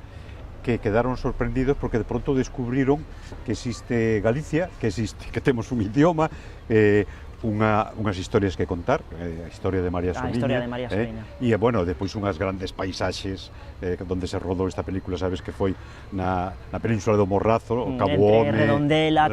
que quedaron sorprendidos porque de pronto descubriron que existe Galicia, que temos un idioma, unhas historias que contar, a historia de María Soliña. A historia de María Soliña. E, bueno, depois unhas grandes paisaxes onde se rodou esta película, sabes que foi na península do Morrazo, o Cabo Home, Redondela,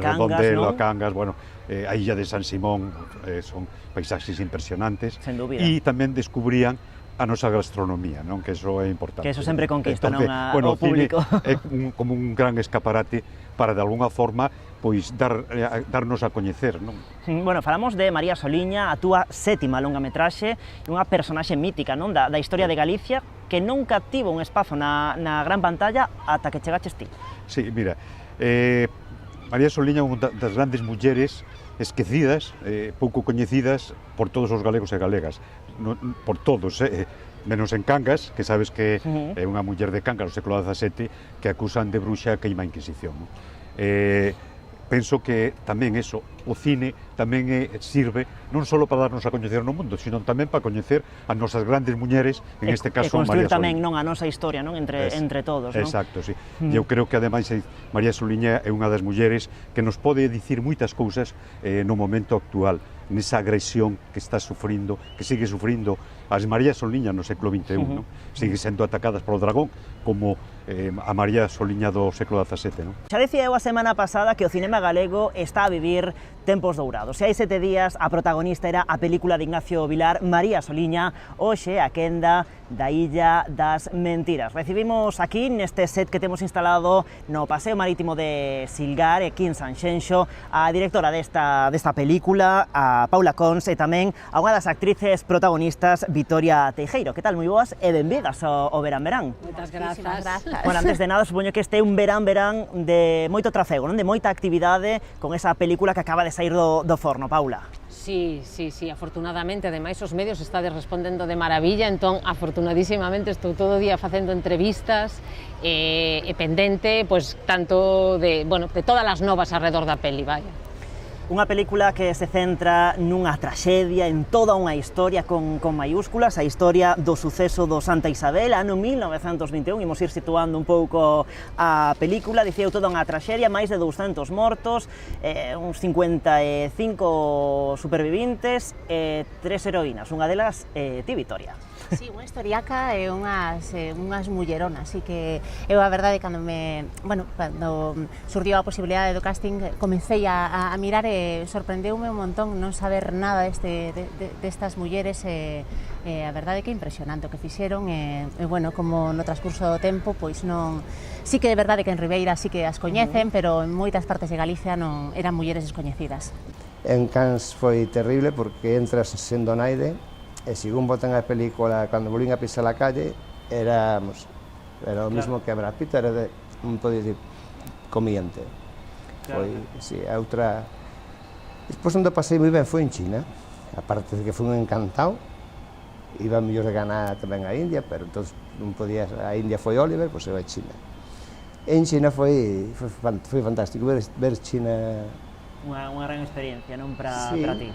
Cangas, bueno, a illa de San Simón, son paisaxes impresionantes. Sen dúbida. E tamén descubrían a nosa gastronomía, non? Que eso é importante. Que eso sempre conquista, non, o público. É como un gran escaparate para, de alguna forma, pois darnos a coñecer, non? Bueno, falamos de María Soliña, a túa sétima longametraxe, unha personaxe mítica, non? Da historia de Galicia, que nunca tivo un espazo na gran pantalla ata que chegaches ti. Sí, mira, María Soliña é unha das grandes mulleres esquecidas, pouco coñecidas por todos os galegos e galegas, por todos, menos en Cangas, que sabes que é unha muller de Cangas no século XVII que acusan de bruxa a queima a Inquisición. Penso que tamén eso, o cine tamén sirve non só para darnos a coñecer no mundo, sino tamén para coñecer as nosas grandes mulleres, en este caso María Soliña. E construir tamén non a nosa historia, non, entre todos, non? Exacto, sí. Eu creo que ademais María Soliña é unha das mulleres que nos pode dicir moitas cousas no momento actual, nesa agresión que está sufrindo, que sigue sufrindo as María Soliña no século XXI, non? Sigue sendo atacadas polo dragón, como a María Soliña do século XVII, non? Xa decía eu a semana pasada que o cinema galego está a vivir tempos dourados. Se hai 7 días a protagonista era a película de Ignacio Vilar, María Soliña, hoxe a quenda da Illa das Mentiras. Recibimos aquí, neste set que temos instalado no Paseo Marítimo de Silgar, aquí en Sanxenxo, a directora desta película, a Paula Cons, e tamén a unha das actrices protagonistas, Vitoria Teijeiro. Que tal, moi boas e benvidas ao Verán. Moitas grazas. Bueno, antes de nada, supoño que este é un verán de moito trafego, non? De moita actividade con esa película que acaba de sair do forno, Paula. Sí, afortunadamente, ademais os medios estades respondendo de maravilla, entón, afortunadísimamente, estou todo o día facendo entrevistas e pendente, pois, tanto de todas as novas alrededor da peli, vaya. Unha película que se centra nunha traxedia, en toda unha historia con maiúsculas, a historia do suceso do Santa Isabel, ano 1921, imos ir situando un pouco a película, dicía eu, toda unha traxedia, máis de 200 mortos, uns 55 supervivintes e 3 heroínas, unha delas ti, Vitoria. Sí, unha historiaca e unhas mulleronas, así que eu a verdade cando surdiu a posibilidade do casting comecei a mirar e sorprendeume un montón non saber nada destas mulleres e a verdade que é impresionante o que fixeron e como no transcurso do tempo, pois non... Sí que é verdade que en Ribeira sí que as coñecen, pero en moitas partes de Galicia non eran mulleres descoñecidas. En Cans foi terrible porque entras sendo naide e según botan a película, cando volvín a pisar a calle, éramos era o mismo que Brad Pitt, era de, non podía dicir, comiente. Foi, sí, a outra... Despois onde pasei moi ben foi en China, aparte de que foi un encantado, iba mellor de ganar tamén a India, pero entón non podía, a India foi Oliver, pois eu a China. En China foi fantástico, ver China... Unha gran experiencia, non, para ti?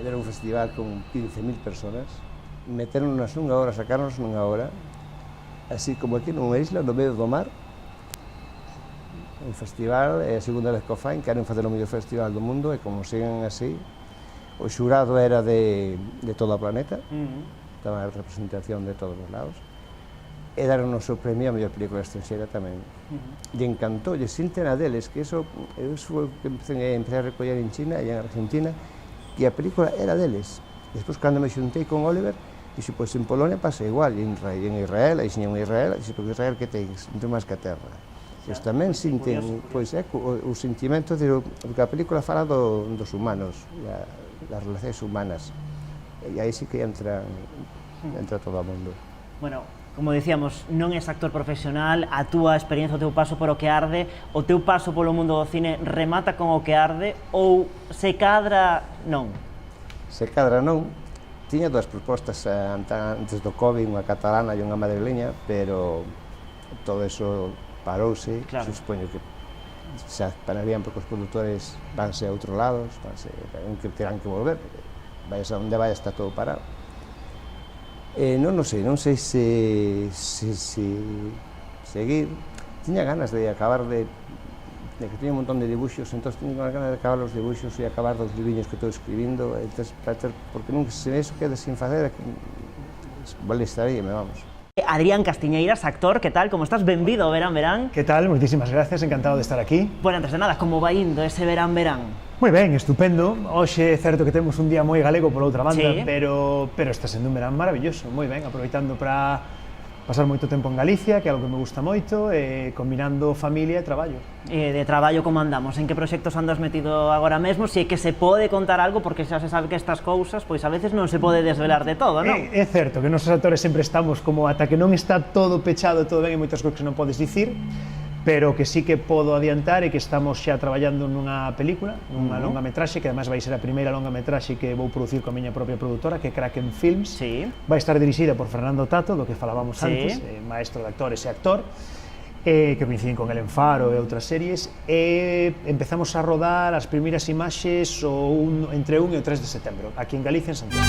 Era un festival con 15.000 personas, meteronnos nunha hora, sacarnos nunha hora, así como aquí nunha isla, no medio do mar, un festival, é a segunda vez que o fain, queren facer o mellor festival do mundo, e como siguen así, o xurado era de todo o planeta, estaba a representación de todos os lados, e daron o seu premio a mellor película estranxeira tamén. E encantou, e sinten a deles, que eso foi o que empecé a recoller en China e en Argentina, que a película era deles. Despois, cando me xuntei con Oliver, dixo, pois en Polonia pasa igual, e en Israel, e en Israel, dixo, porque Israel que tens, non ten máis que a terra. Pois tamén sinten, pois o sentimento, porque a película fala dos humanos, das relacións humanas, e aí sí que entra todo o mundo. Bueno, como dicíamos, non és actor profesional, a túa experiencia, o teu paso por O que arde, o teu paso polo mundo do cine remata con O que arde ou se cadra non? Se cadra non. Tiña dúas propostas antes do COVID, unha catalana e unha madrileña, pero todo eso parouse, supoño que se pararían porque os produtores vanse a outros lados, que terán que volver, vayas a onde vayas está todo parado. Non sei se seguir. Tiña ganas de acabar de que tiña un montón de dibuixos, entón tiña ganas de acabar os dibuixos e acabar dos libriños que estou escribindo, porque non se eso quede sin facer, molestaríame, vamos. Adrián Castiñeiras, actor, que tal? Como estás? Benvido ao Verán Verán. Que tal? Moitísimas gracias, encantado de estar aquí. Bueno, antes de nada, como vai indo ese Verán Verán? Moi ben, estupendo. Hoxe é certo que temos un día moi galego por outra banda, sí, pero está sendo un verán maravilloso, moi ben, aproveitando para pasar moito tempo en Galicia, que é algo que me gusta moito, e combinando familia e traballo. De traballo como andamos? En que proxectos andas metido agora mesmo? Se é que se pode contar algo, porque xa se sabe que estas cousas, pois a veces non se pode desvelar de todo, non? É certo que nosos actores sempre estamos como ata que non está todo pechado, todo ben, e moitas cousas que non podes dicir, pero que sí que podo adiantar é que estamos xa traballando nunha película, nunha longa metraxe, que ademais vai ser a primeira longa metraxe que vou producir coa miña propia produtora, que é Kraken Films. Vai estar dirixida por Fernando Tato, do que falábamos antes, maestro de actores e actor, que coinciden con el en Faro e outras series, e empezamos a rodar as primeiras imaxes entre 1 e o 3 de setembro, aquí en Galicia, en Santiago.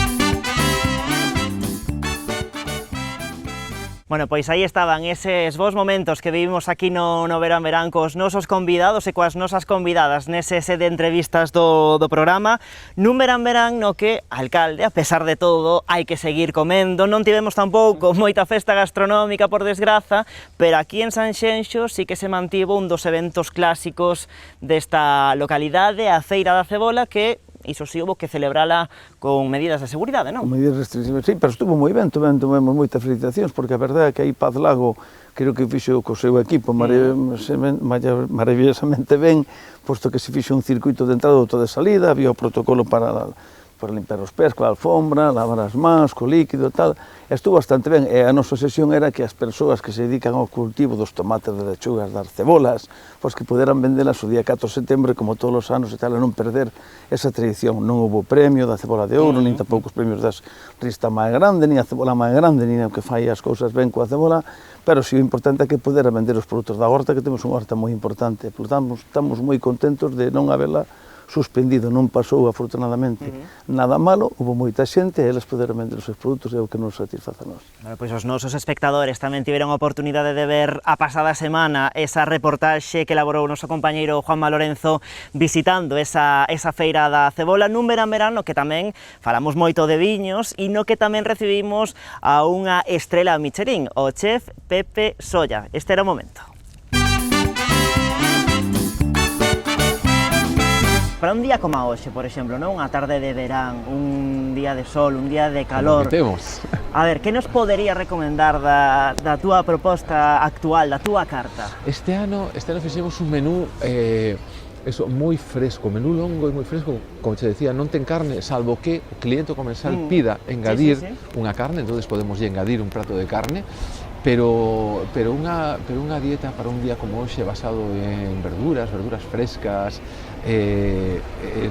Bueno, pois aí estaban eses bons momentos que vivimos aquí no Verán Verán cos nosos convidados e coas nosas convidadas nese set de entrevistas do programa, nun Verán Verán no que, alcalde, a pesar de todo, hai que seguir comendo. Non tivemos tampouco moita festa gastronómica, por desgraza, pero aquí en Sanxenxo sí que se mantivo un dos eventos clásicos desta localidade, a Feira da Cebola, que iso si houve que celebrala con medidas de seguridade, non? Con medidas restrictivas, sí, pero estuvo moi ben, tivemos moitas felicitacións, porque a verdade é que aí Paz Lago creo que fixo co seu equipo maravillosamente ben, posto que se fixo un circuito de entrada e outro de salida, había o protocolo para limpar os pés coa alfombra, lavar as mans, co líquido e tal, estuvo bastante ben, e a nosa sesión era que as persoas que se dedican ao cultivo dos tomates, das lechugas, das cebolas, pois que poderan vendelas o día 4 de setembro, como todos os anos e tal, e non perder esa tradición. Non houve premio da cebola de ouro, nin tampouco os premios das rista máis grande, nin a cebola máis grande, nin o que fai as cousas ben coa cebola, pero si o importante é que poder vender os produtos da horta, que temos unha horta moi importante, portanto, estamos moi contentos de non habela suspendido, non pasou afortunadamente nada malo, houve moita xente e eles poderon vender os seus produtos, é o que nos satisface a nós. Bueno, pois os nosos espectadores tamén tiveron a oportunidade de ver a pasada semana esa reportaxe que elaborou o noso compañeiro Juanma Lorenzo visitando esa feira da cebola nun Verán Verán no que tamén falamos moito de viños e no que tamén recibimos a unha estrela Michelin, o chef Pepe Solla. Este era o momento. Para un día como hoxe, por exemplo, non? Unha tarde de verán, un día de sol, un día de calor. A ver, que nos podería recomendar da túa proposta actual, da túa carta? Este ano fixemos un menú moi fresco, menú longo e moi fresco, como te decía, non ten carne, salvo que o cliente comensal pida engadir unha carne, entonces podemos engadir un prato de carne, pero unha dieta para un día como hoxe basado en verduras frescas,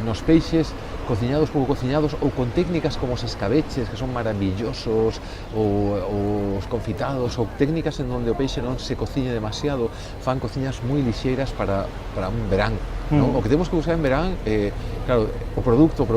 nos peixes cociñados, pouco cociñados, ou con técnicas como os escabeches, que son maravillosos, ou os confitados, ou técnicas en donde o peixe non se cociñe demasiado, fan cociñas moi lixeiras para un verán. O que temos que buscar en verán, claro, o produto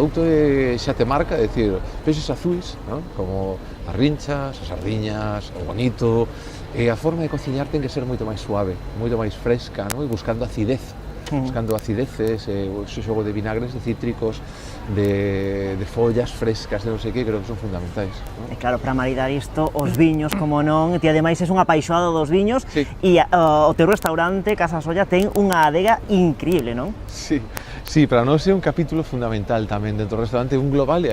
xa te marca, é dicir, peixes azuis, como as rinchas, as sardiñas, o bonito, e a forma de cociñar ten que ser moito máis suave, moito máis fresca, e buscando acidez, buscando acideces, o xogo de vinagres, de cítricos, de follas frescas, de non sei que, creo que son fundamentais. E claro, para maridar isto, os viños, como non, ti ademais és un apaixonado dos viños, e o teu restaurante, Casa Solla, ten unha adega increíble, non? Sí, para nós é un capítulo fundamental tamén dentro do restaurante, un global,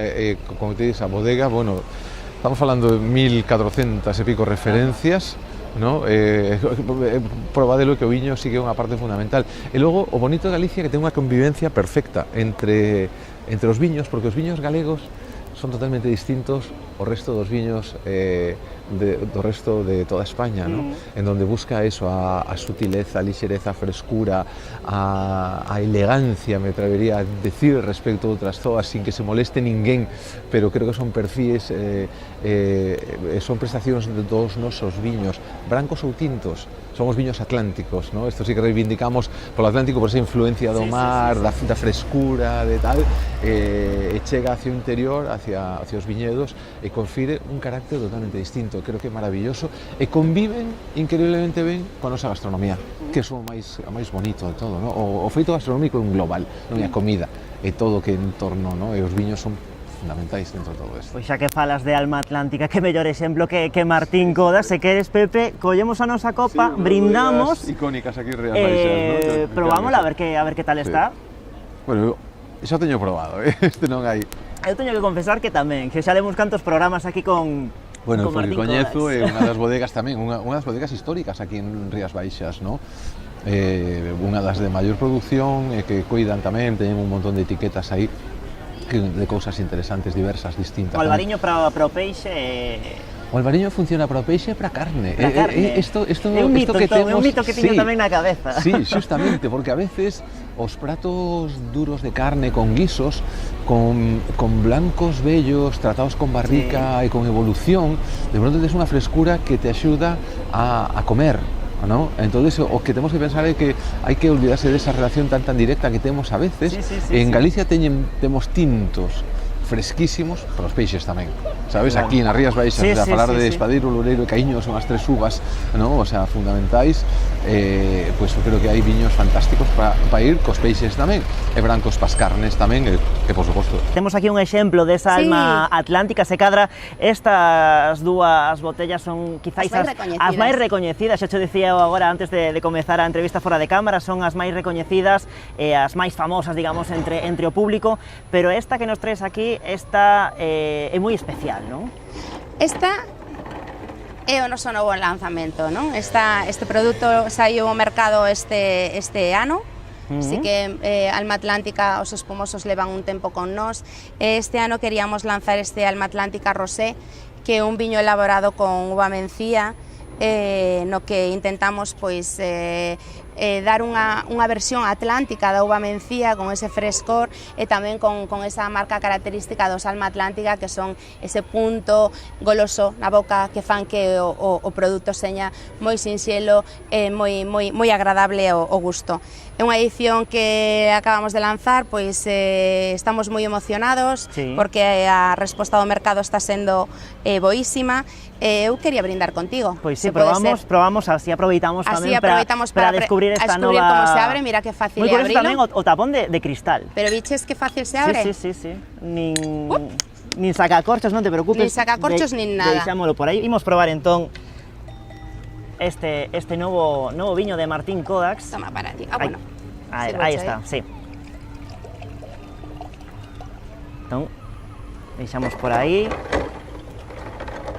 como te dices, a bodega, bueno, estamos falando de 1400 e pico referencias, probadelo que o viño sí que é unha parte fundamental. E logo, o bonito de Galicia é que ten unha convivencia perfecta entre os viños, porque os viños galegos son totalmente distintos ao resto dos viños do resto de toda España, en donde busca eso, a sutileza, a lixereza, a frescura, a elegancia, me atrevería a decir, respecto a outras zoas, sin que se moleste ninguén, pero creo que son perfíes, son prestacións de todos nosos viños, brancos ou tintos, son os viños atlánticos, isto sí que reivindicamos polo Atlántico por esa influencia do mar, da frescura, de tal, e chega hacia o interior, hacia os viñedos, e confire un carácter totalmente distinto. Creo que é maravilloso, e conviven increíblemente ben con a nosa gastronomía, que é o máis bonito de todo, o feito gastronómico é un global, non é a comida, é todo o que en torno, e os viños son fundamentais dentro de todo isto. Pois xa que falas de Alma Atlántica, que mellor exemplo que Martín Codax. Se queres, Pepe, collemos a nosa copa, brindamos, icónicas aquí en Rías Baixas, probámola, a ver que tal está. Bueno, xa teño probado, este non hai. Eu teño que confesar que tamén, que xa lemos cantos programas aquí con Bueno, porque coñezo é unha das bodegas tamén, unha das bodegas históricas aquí en Rías Baixas, unha das de maior produción, que cuidan tamén, teñen un montón de etiquetas aí de cousas interesantes, diversas, distintas. O albariño para o peixe... O albariño funciona para o peixe e para a carne. É un mito que tiño tamén na cabeza. Sí, justamente, porque a veces os pratos duros de carne con guisos, con blancos bellos, tratados con barrica e con evolución, de pronto tes unha frescura que te axuda a comer. Entonces, o que temos que pensar é que hai que olvidarse desa relación tan directa que temos a veces. En Galicia temos tintos fresquísimos para os peixes tamén, sabes? Aquí nas Rías Baixas, a falar de Espadeiro, Loureiro e Caíño son as tres uvas, o sea, fundamentais, pois eu creo que hai viños fantásticos para ir cos peixes tamén, e brancos pas carnes tamén, que por suposto. Temos aquí un exemplo desa Alma Atlántica, se cadra estas dúas botellas son quizáis as máis recoñecidas, xa te dicía agora antes de comezar a entrevista fora de cámara, son as máis recoñecidas e as máis famosas, digamos, entre o público, pero esta que nos traes aquí, esta é moi especial, non? Esta é o noso novo lanzamento, non? Este produto saiu ao mercado este ano, así que Alma Atlántica, os espumosos levan un tempo con nós. Este ano queríamos lanzar este Alma Atlántica Rosé, que é un viño elaborado con uva mencía, no que intentamos pois dar unha versión atlántica da uva mencía con ese frescor e tamén con esa marca característica dos Alma Atlántica, que son ese punto goloso na boca que fan que o produto seña moi sinxelo e moi agradable ao gusto. É unha edición que acabamos de lanzar, pois estamos moi emocionados porque a resposta do mercado está sendo boísima. Eu quería brindar contigo. Pois sí, probamos, así aproveitamos tamén para descubrir esta nova... como se abre, mira que fácil é abrilo. Moi curioso tamén o tapón de cristal. Pero viches que fácil se abre? Sí. Nin sacacorchos, non te preocupes. Nin sacacorchos, nin nada. Deixámolo por aí. Imos probar entón este novo viño de Martín Codax. Toma para ti. Bueno. Aí está, sí. Entón, deixamos por aí.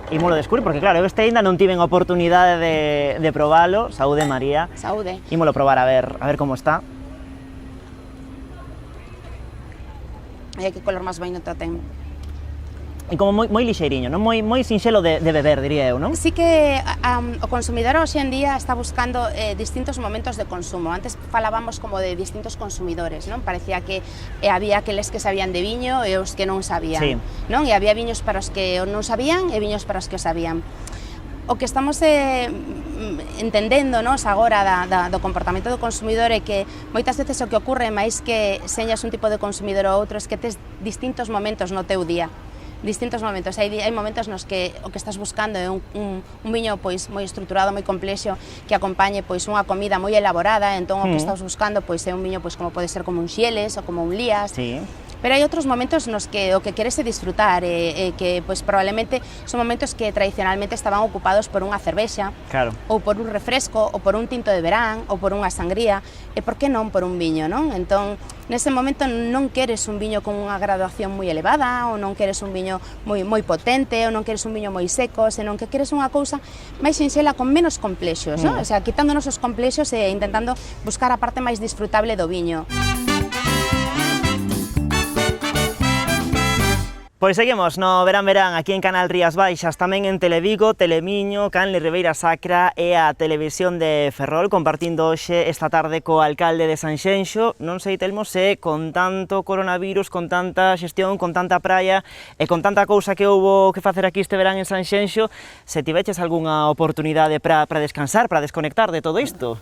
Imolo descubrir, porque claro, eu este ainda non tiven oportunidade de probalo. Saúde, María. Saúde. Imolo probar a ver como está. Mira que color máis bonito ten. E como moi lixeiriño, non? Moi sinxelo de beber, diría eu, non? Sí que o consumidor hoxe en día está buscando distintos momentos de consumo. Antes falábamos como de distintos consumidores, non? Parecía que había aqueles que sabían de viño e os que non sabían, sí. Non? E había viños para os que non sabían e viños para os que o sabían. O que estamos entendendo, nos, agora do comportamento do consumidor é que moitas veces o que ocorre, máis que señas un tipo de consumidor ou outro, é que tes distintos momentos no teu día. Distintos momentos, hai momentos nos que o que estás buscando é un viño pois moi estruturado, moi complexo, que acompañe pois unha comida moi elaborada, entón o que estás buscando pois é un viño pois como pode ser como un Xieles ou como un Lías. Sí. Pero hai outros momentos nos que o que queres é disfrutar, que pois probablemente son momentos que tradicionalmente estaban ocupados por unha cervexa, claro, ou por un refresco, ou por un tinto de verán, ou por unha sangría, e por que non por un viño, non? Entón, nese momento non queres un viño con unha graduación moi elevada, ou non queres un viño moi potente, ou non queres un viño moi seco, senón que queres unha cousa máis sinxela con menos complexos, non? O sea, quitándonos os complexos e intentando buscar a parte máis disfrutable do viño. Pois seguimos no Verán Verán aquí en Canal Rías Baixas, tamén en Televigo, Telemiño, Canle Ribeira Sacra e a Televisión de Ferrol, compartindo hoxe esta tarde co alcalde de Sanxenxo. Non sei, Telmo, se con tanto coronavirus, con tanta xestión, con tanta praia e con tanta cousa que houbo que facer aquí este verán en Sanxenxo, se tiveches algunha oportunidade para descansar, para desconectar de todo isto?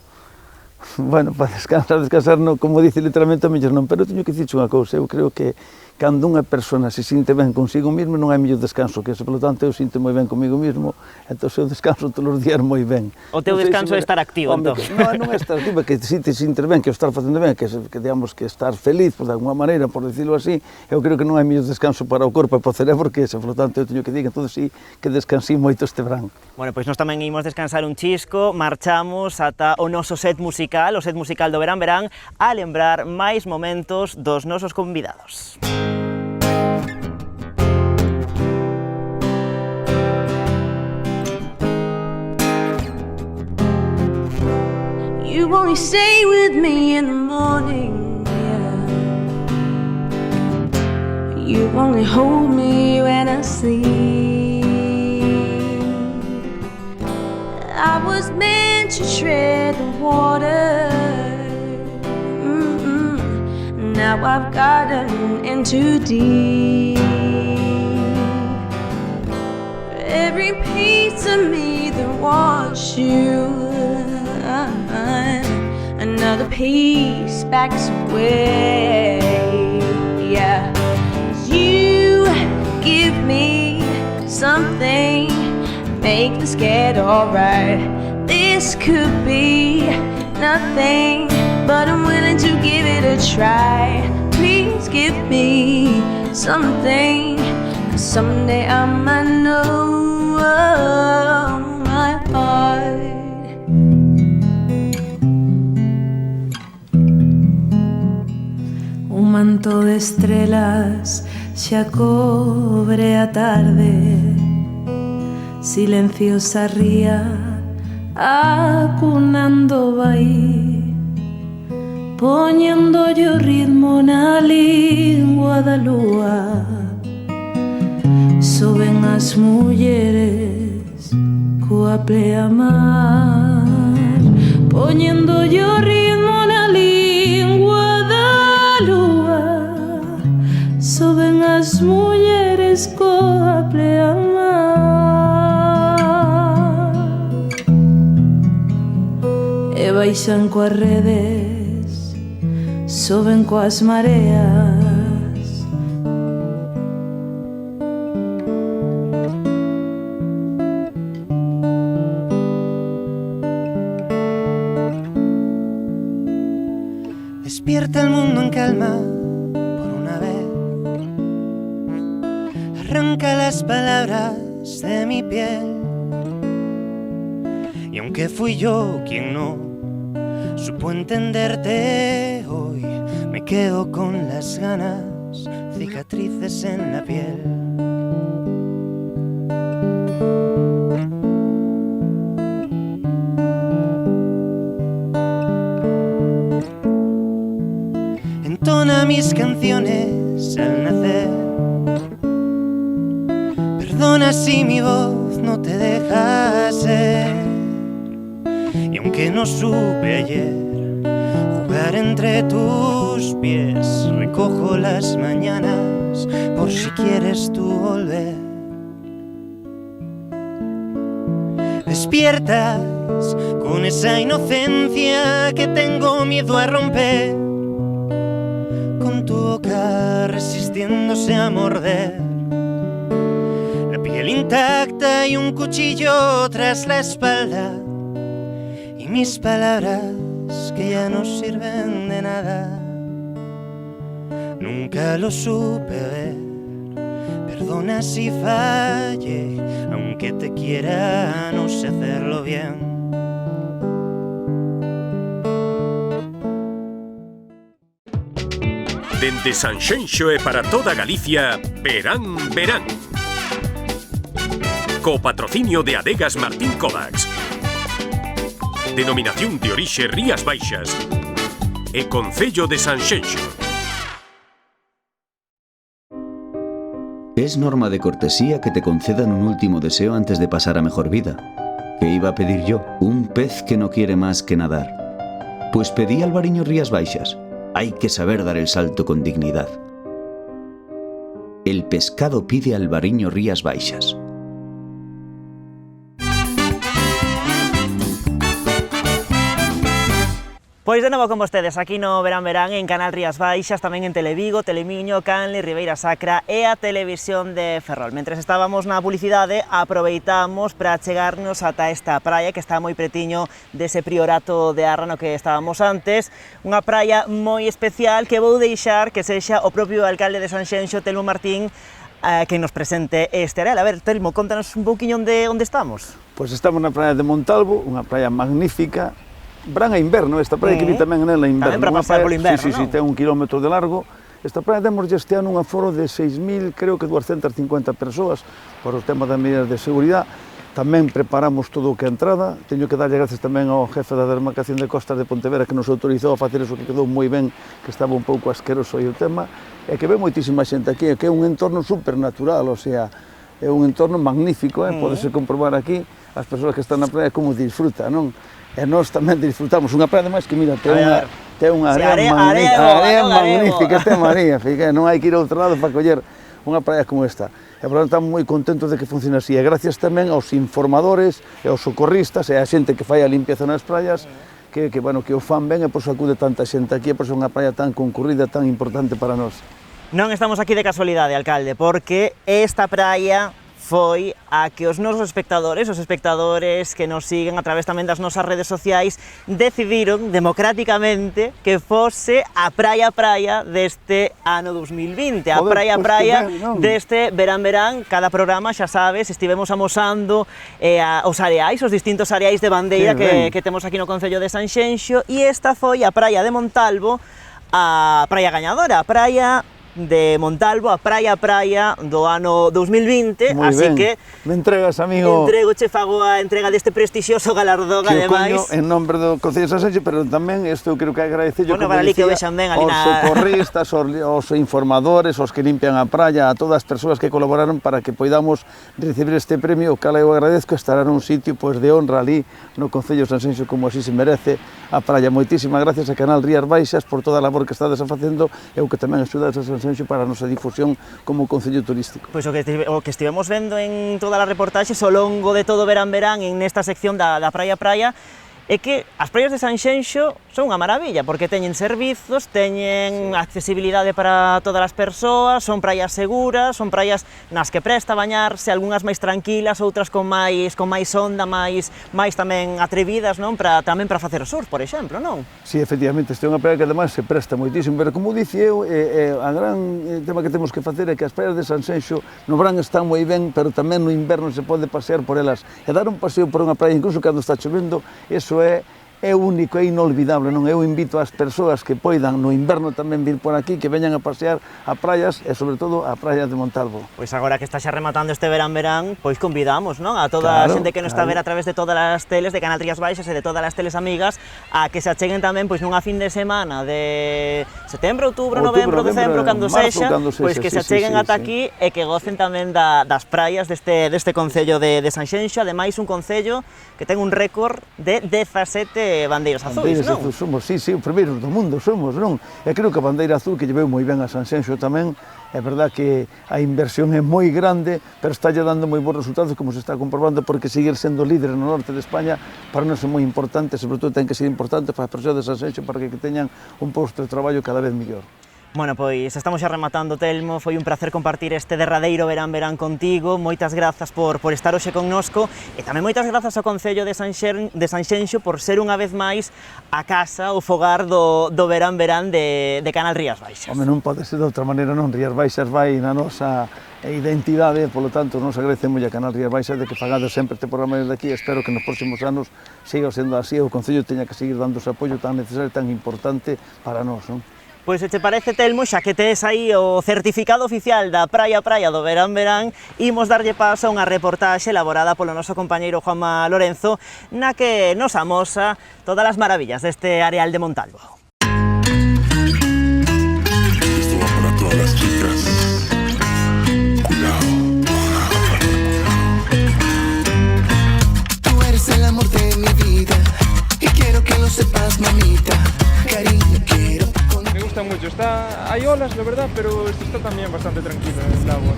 Bueno, para descansar non, como dice literalmente a mellor non, pero teño que dicirche unha cousa, eu creo que cando unha persona se sinte ben consigo mesmo non hai mellor descanso que ese, polo tanto eu sinto moi ben comigo mesmo, entón eu descanso todos os días moi ben. O teu descanso é estar activo, entón? Non é estar activo, que te sintes ben, que o estar facendo ben, que digamos que estar feliz, por de alguma maneira, por decirlo así, eu creo que non hai mellor descanso para o corpo e para o cerebro que ese, polo tanto eu teño que dir que entón sí que descansí moito este verán. Bueno, pois nós tamén imos descansar un chisco, marchamos ata o noso set musical, o set musical do Verán Verán, a lembrar máis momentos dos nosos convidados. You only stay with me in the morning, yeah. You only hold me when I sleep. I was meant to tread the water. Now I've gotten in too deep. Every piece of me that wants you, another piece backs away. Yeah, you give me something, make this get alright. This could be nothing, but I'm willing to give it a try. Please give me something, 'cause someday I might know my heart. Un manto de estrelas xa cobre a tarde, silenciosa ría acunando vai, poñendo yo ritmo na lingua da lúa. Soben as mulleres coa pleamar, poñendo yo ritmo na lingua da lúa. Soben as mulleres coa pleamar e baixan coas redes, soben coas mareas. Despierta el mundo en calma por una vez, arranca las palabras de mi piel. Y aunque fui yo quien no supo entenderte hoy, me quedo con las ganas, cicatrices en la piel. Entona mis canciones al nacer, Perdona si mi voz no te deja ser. Y aunque no supe ayer jugar entre tus pies, recojo las mañanas por si quieres tú volver. Despiertas con esa inocencia que tengo miedo a romper, con tu boca resistiéndose a morder, la piel intacta y un cuchillo tras la espalda, y mis palabras que ya no sirven de nada. Nunca lo supe ver, perdona si fallé, aunque te quiera no sé hacerlo bien. Dende Sanxenxo e para toda Galicia, Verán, Verán. Co patrocinio de Adegas Martín Kovacs. Denominación de orixe Rías Baixas. E Concello de Sanxenxo. Es norma de cortesía que te concedan un último deseo antes de pasar a mejor vida. ¿Qué iba a pedir yo? Un pez que no quiere más que nadar. Pues pedí Albariño Rías Baixas. Hay que saber dar el salto con dignidad. El pescado pide Albariño Rías Baixas. Pois de novo con vostedes, aquí no Verán Verán en Canal Rías Baixas, tamén en Televigo, Telemiño, Canle, Ribeira Sacra e a Televisión de Ferrol. Mentres estábamos na publicidade, aproveitamos para chegarnos ata esta praia que está moi pretiño dese priorato de Arra no que estábamos antes, unha praia moi especial que vou deixar que sexa o propio alcalde de Sanxenxo, Telmo Martín, que nos presente este areal. A ver, Telmo, contanos un pouquiño onde estamos. Pois estamos na praia de Montalvo, unha praia magnífica, verán a inverno, esta praia que vi tamén nela inverno. Tamén para pasar polo inverno, sí, non? ten 1 kilómetro de largo. Esta praia temos este ano un aforo de 6.000, creo que 250 persoas, por o tema das medidas de seguridade. Tamén preparamos todo o que a entrada. Teño que darlle gracias tamén ao jefe da demarcación de Costas de Pontevedra que nos autorizou a facer eso, que quedou moi ben, que estaba un pouco asqueroso aí o tema, e que ve moitísima xente aquí, que é un entorno supernatural, o sea, é un entorno magnífico, podese comprobar aquí as persoas que están na praia como disfrutan, non? E nós tamén disfrutamos unha praia máis que, mira, ten unha area magnífica, ten María, fica, non hai que ir a outro lado para coller unha praia como esta. E, por tanto, estamos moi contentos de que funcione así. E gracias tamén aos informadores e aos socorristas e a xente que fai a limpieza nas praias, que o fan ben e por eso acude tanta xente aquí, e por eso é unha praia tan concurrida, tan importante para nós. Non estamos aquí de casualidade, alcalde, porque esta praia foi a que os nosos espectadores, os espectadores que nos siguen a través tamén das nosas redes sociais, decidiron democráticamente que fose a praia deste ano 2020, a praia deste Verán Verán. Cada programa, xa sabes, estivemos amosando os areais, os distintos areais de bandeira que temos aquí no Concello de Sanxenxo, e esta foi a praia de Montalvo, a praia gañadora, a praia de Montalvo, a praia do ano 2020, moi así ben. que me entregas, amigo, che fago a entrega deste prestixioso galardón, ademais, en nombre do Concello de Sanxenxo, pero tamén isto eu creo que agradecello, bueno, para ali que o vexan ben ali aos socorristas, aos informadores, aos que limpian a praia, a todas as persoas que colaboraron para que poidamos recibir este premio, o cal eu agradezco, estará nun sitio de honra ali no Concello de Sanxenxo como así se merece a praia. Moitísimas gracias a Canal Rías Baixas por toda a labor que estades facendo e o que tamén axudas a Sanxenxo para a nosa difusión como concello turístico. Pois o que estivemos vendo en todas as reportaxes ao longo de todo Verán Verán en nesta sección da praia é que as praias de Sanxenxo son unha maravilla, porque teñen servizos, teñen accesibilidade para todas as persoas, son praias seguras, son praias nas que presta bañarse, algunhas máis tranquilas, outras con máis onda, máis tamén atrevidas, non? Tamén para facer surf, por exemplo, non? Sí, efectivamente, esta é unha praia que ademais se presta moitísimo, pero como dice eu, a gran tema que temos que facer é que as praias de Sanxenxo no verán están moi ben, pero tamén no inverno se pode pasear por elas, e dar un paseo por unha praia, incluso cando está chovendo, eso é é único, é inolvidable, non? Eu invito ás persoas que poidan no inverno tamén vir por aquí, que veñan a pasear a praias e sobre todo a praia de Montalvo. Pois agora que está xa rematando este verán, pois convidamos, non? A toda a xente que nos está a ver a través de todas as teles de Canal Rías Baixas e de todas as teles amigas a que se acheguen tamén pois nunha fin de semana de setembro, outubro, novembro, decembro, cando sexa, pois que se acheguen ata aquí e que gocen tamén das praias deste concello de Sanxenxo, ademais un concello que ten un récord de 17 bandeiras azuis, non? Azuis, somos, sí, o primeiro do mundo somos, non? E creo que a bandeira azul que lleveu moi ben a Sanxenxo tamén, é verdad que a inversión é moi grande, pero está lle dando moi bons resultados, como se está comprobando, porque seguir sendo líder no norte de España para nós é moi importante, sobre todo ten que ser importante para as persoas de Sanxenxo para que teñan un posto de traballo cada vez mellor. Bueno, pois estamos xa rematando, Telmo, foi un placer compartir este derradeiro verán contigo, moitas grazas por estar hoxe connosco e tamén moitas grazas ao Concello de Sanxenxo por ser unha vez máis a casa, o fogar do verán de Canal Rías Baixas. Home, non pode ser de outra maneira, non, Rías Baixas vai na nosa identidade, polo tanto, nos agradecemos a Canal Rías Baixas de que fagades sempre este programa desde aquí, espero que nos próximos anos siga sendo así, o Concello teña que seguir dando ese apoio tan necesario e tan importante para nós, non? Pois se te parece, Telmo, xa que tes aí o certificado oficial da praia do verán, imos darlle paso a unha reportaxe elaborada polo noso compañeiro Juanma Lorenzo, na que nos amosa todas as maravillas deste areal de Montalvo. Esto va para todas las chicas. Cuidado. Tú eres el amor de mi vida y quiero que lo sepas, mamita. Cariño, quiero. Me gusta mucho, hay olas, la verdad, pero esto está también bastante tranquilo el agua.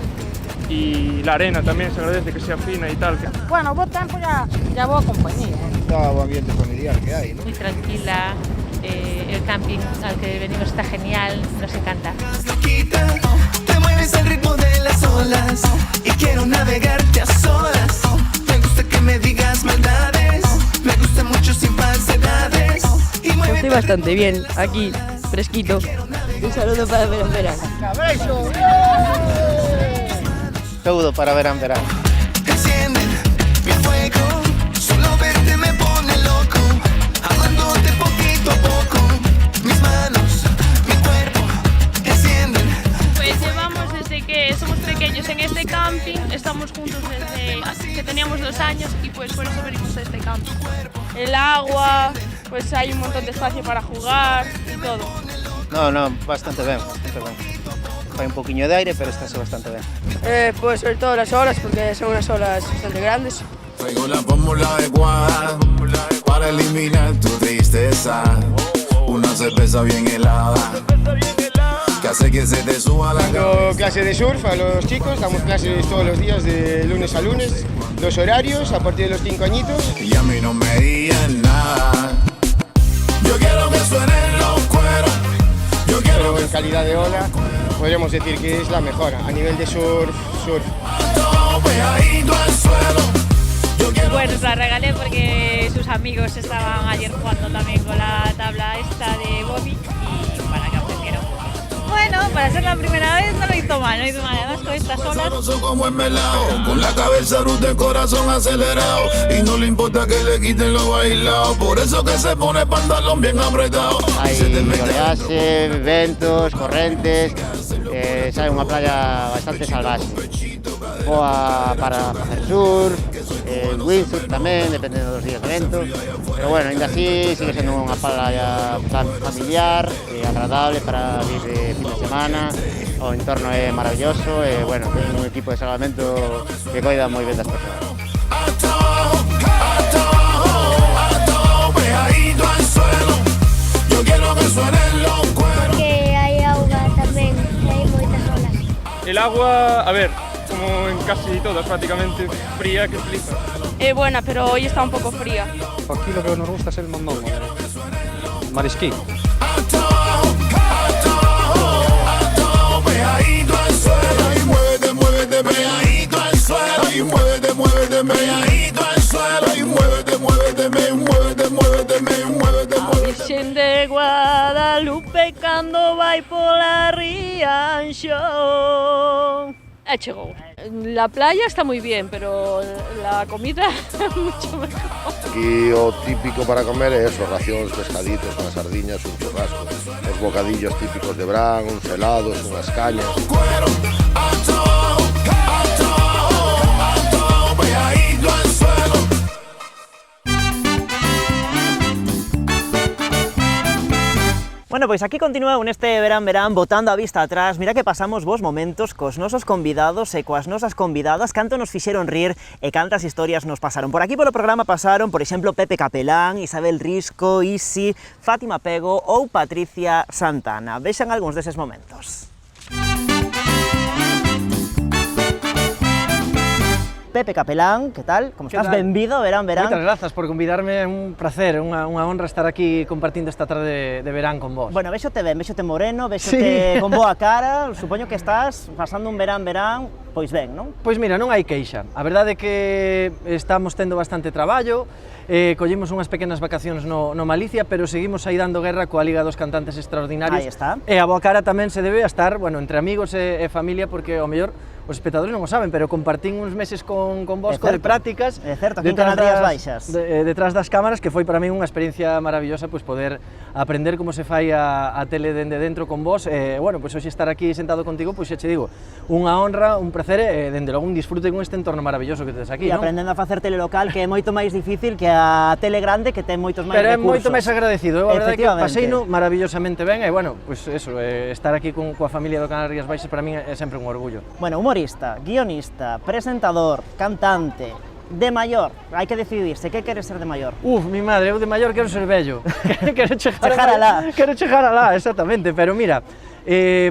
Y la arena también se agradece que sea fina y tal. Bueno, buen tiempo ya boa compañía. Está un ambiente familiar que hay, ¿no? Muy tranquila, el camping al que venimos está genial, nos encanta. Te mueves al ritmo de las olas y quiero navegarte a solas. Me gusta que me digas maldades, me gusta mucho sin falsedades. Estoy bastante bien aquí, fresquito. Un saludo para verán. ¡Cabello! Todo para verán. Encienden mi fuego, solo verte me pone loco, amándote poquito a poco, mis manos, mi cuerpo, encienden. Pues llevamos desde que somos pequeños en este camping, estamos juntos desde que teníamos 2 años y pues por eso venimos a este camping. El agua, pues hay un montón de espacio para jugar y todo. No, bastante bien. Hay un poquillo de aire, pero está bastante bien. Pues sobre todo las olas, porque son unas olas bastante grandes. Traigo la fórmula adecuada para eliminar tu tristeza. Una cerveza bien helada que hace que se te suba la cabeza. Dando clase de surf a los chicos, damos clases todos los días de lunes a lunes, 2 horarios a partir de los 5 añitos. Y a mí no me digan nada. Yo quiero que suenen los cueros. Pero en calidad de ola podríamos decir que es la mejor a nivel de surf. Bueno, se la regalé porque sus amigos estaban ayer jugando también con la tabla esta de Bobby y para que aprendieran. Bueno, para ser la primera vez no lo hizo mal, además con estas olas. Como el melao, con la cabeza ruta, el corazón acelerado y no le importa que le quiten lo bailado, por eso que se pone pantalón bien apretado. Hay oleaje, ventos, correntes, es unha playa bastante salvaje. Boa para hacer surf, windsurf tamén, depende dos días de vento, pero bueno, ainda así sigue sendo unha playa familiar e agradable para ir de fin de semana. O entorno é maravilloso e, bueno, ten un equipo de salvamento que coida moi ben das persoas. Que hai auga tamén, hai moitas olas. El agua, a ver, como en casi todas prácticamente, fría que flipa. Buena, pero hoy está un poco fría. Aquí lo que nos gusta es el mondongo, el marisquín. Muévete pegadito al suelo y muévete pegadito al suelo y muévete. Virxen de Guadalupe cando vai pola Rianxo. Chegou. la playa está muy bien, pero la comida mucho mejor. Aquí o típico para comer é eso, racións, pescaditos, unhas sardiñas, un churrasco. Os bocadillos típicos de Brán, uns helados, unhas cañas. Bueno, pois aquí continuamos neste verán botando a vista atrás. Mira que pasamos bons momentos cos nosos convidados e coas nosas convidadas, canto nos fixeron rir e cantas historias nos pasaron. Por aquí polo programa pasaron, por exemplo, Pepe Capelán, Isabel Risco, Isi, Fátima Pego ou Patricia Santana. Vexan algúns deses momentos. Pepe Capelán, que tal? Como estás? Benvido, verán. Moitas grazas por convidarme, é un placer, unha honra estar aquí compartindo esta tarde de verán con vos. Bueno, véxote ben, véxote moreno, véxote con boa cara, supoño que estás pasando un verán, pois ben, non? Pois mira, non hai queixa, a verdade é que estamos tendo bastante traballo, collemos unhas pequenas vacacións no Malicia, pero seguimos aí dando guerra coa Liga dos Cantantes Extraordinarios. Aí está. E a boa cara tamén se debe a estar, bueno, entre amigos e familia, porque ao mellor os espectadores non o saben, pero compartín uns meses con vos de prácticas. É certo, aquí en Canal Rías Baixas. Detrás das cámaras, que foi para min unha experiencia maravillosa, pois poder aprender como se fai a tele dende dentro con vos. Bueno, pois hoxe estar aquí sentado contigo, pois xa che digo, unha honra, un placer e dende logo un disfrute con este entorno maravilloso que tedes aquí, non? E aprendendo a facer tele local, que é moito máis difícil que a tele grande, que ten moitos máis recursos. Pero é moito máis agradecido, a verdade que paseino maravillosamente ben e, bueno, pois eso, estar aquí coa familia do Canal Rías Baixas para min é sempre un orgullo. Bueno, humorista, guionista, presentador, cantante, de maior, hai que decidirse, que queres ser de maior? Mi madre, eu de maior quero ser vello, quero chegar alá, exactamente, pero mira,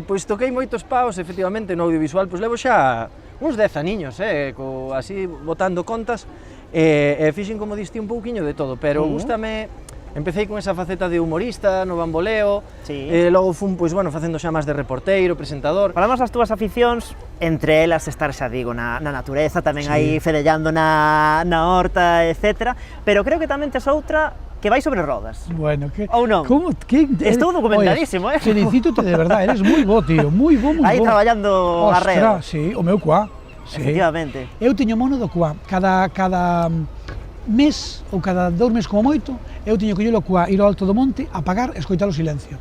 pois toquei moitos paus, efectivamente, no audiovisual, pois levo xa uns 10 aniños, así botando contas, e fixen como diste un pouquiño de todo, pero gústame. Empecé con esa faceta de humorista, no bamboleo, logo fun, pois, bueno, facendo xa máis de reporteiro, presentador. Falamos das túas aficións, entre elas estar, xa digo, na natureza, tamén aí fedellando na horta, etc. Pero creo que tamén tes outra que vai sobre rodas. Bueno, que... Ou non? Estou documentadísimo, Felicítote de verdade, eres moi bo, tío, moi bo, moi bo. Aí traballando arreo. Sí, o meu cuá. Efectivamente. Eu teño mono do cuá, cada mes ou cada 2 meses como moito, eu teño que ir ao alto do monte a pagar e escoitar o silencio.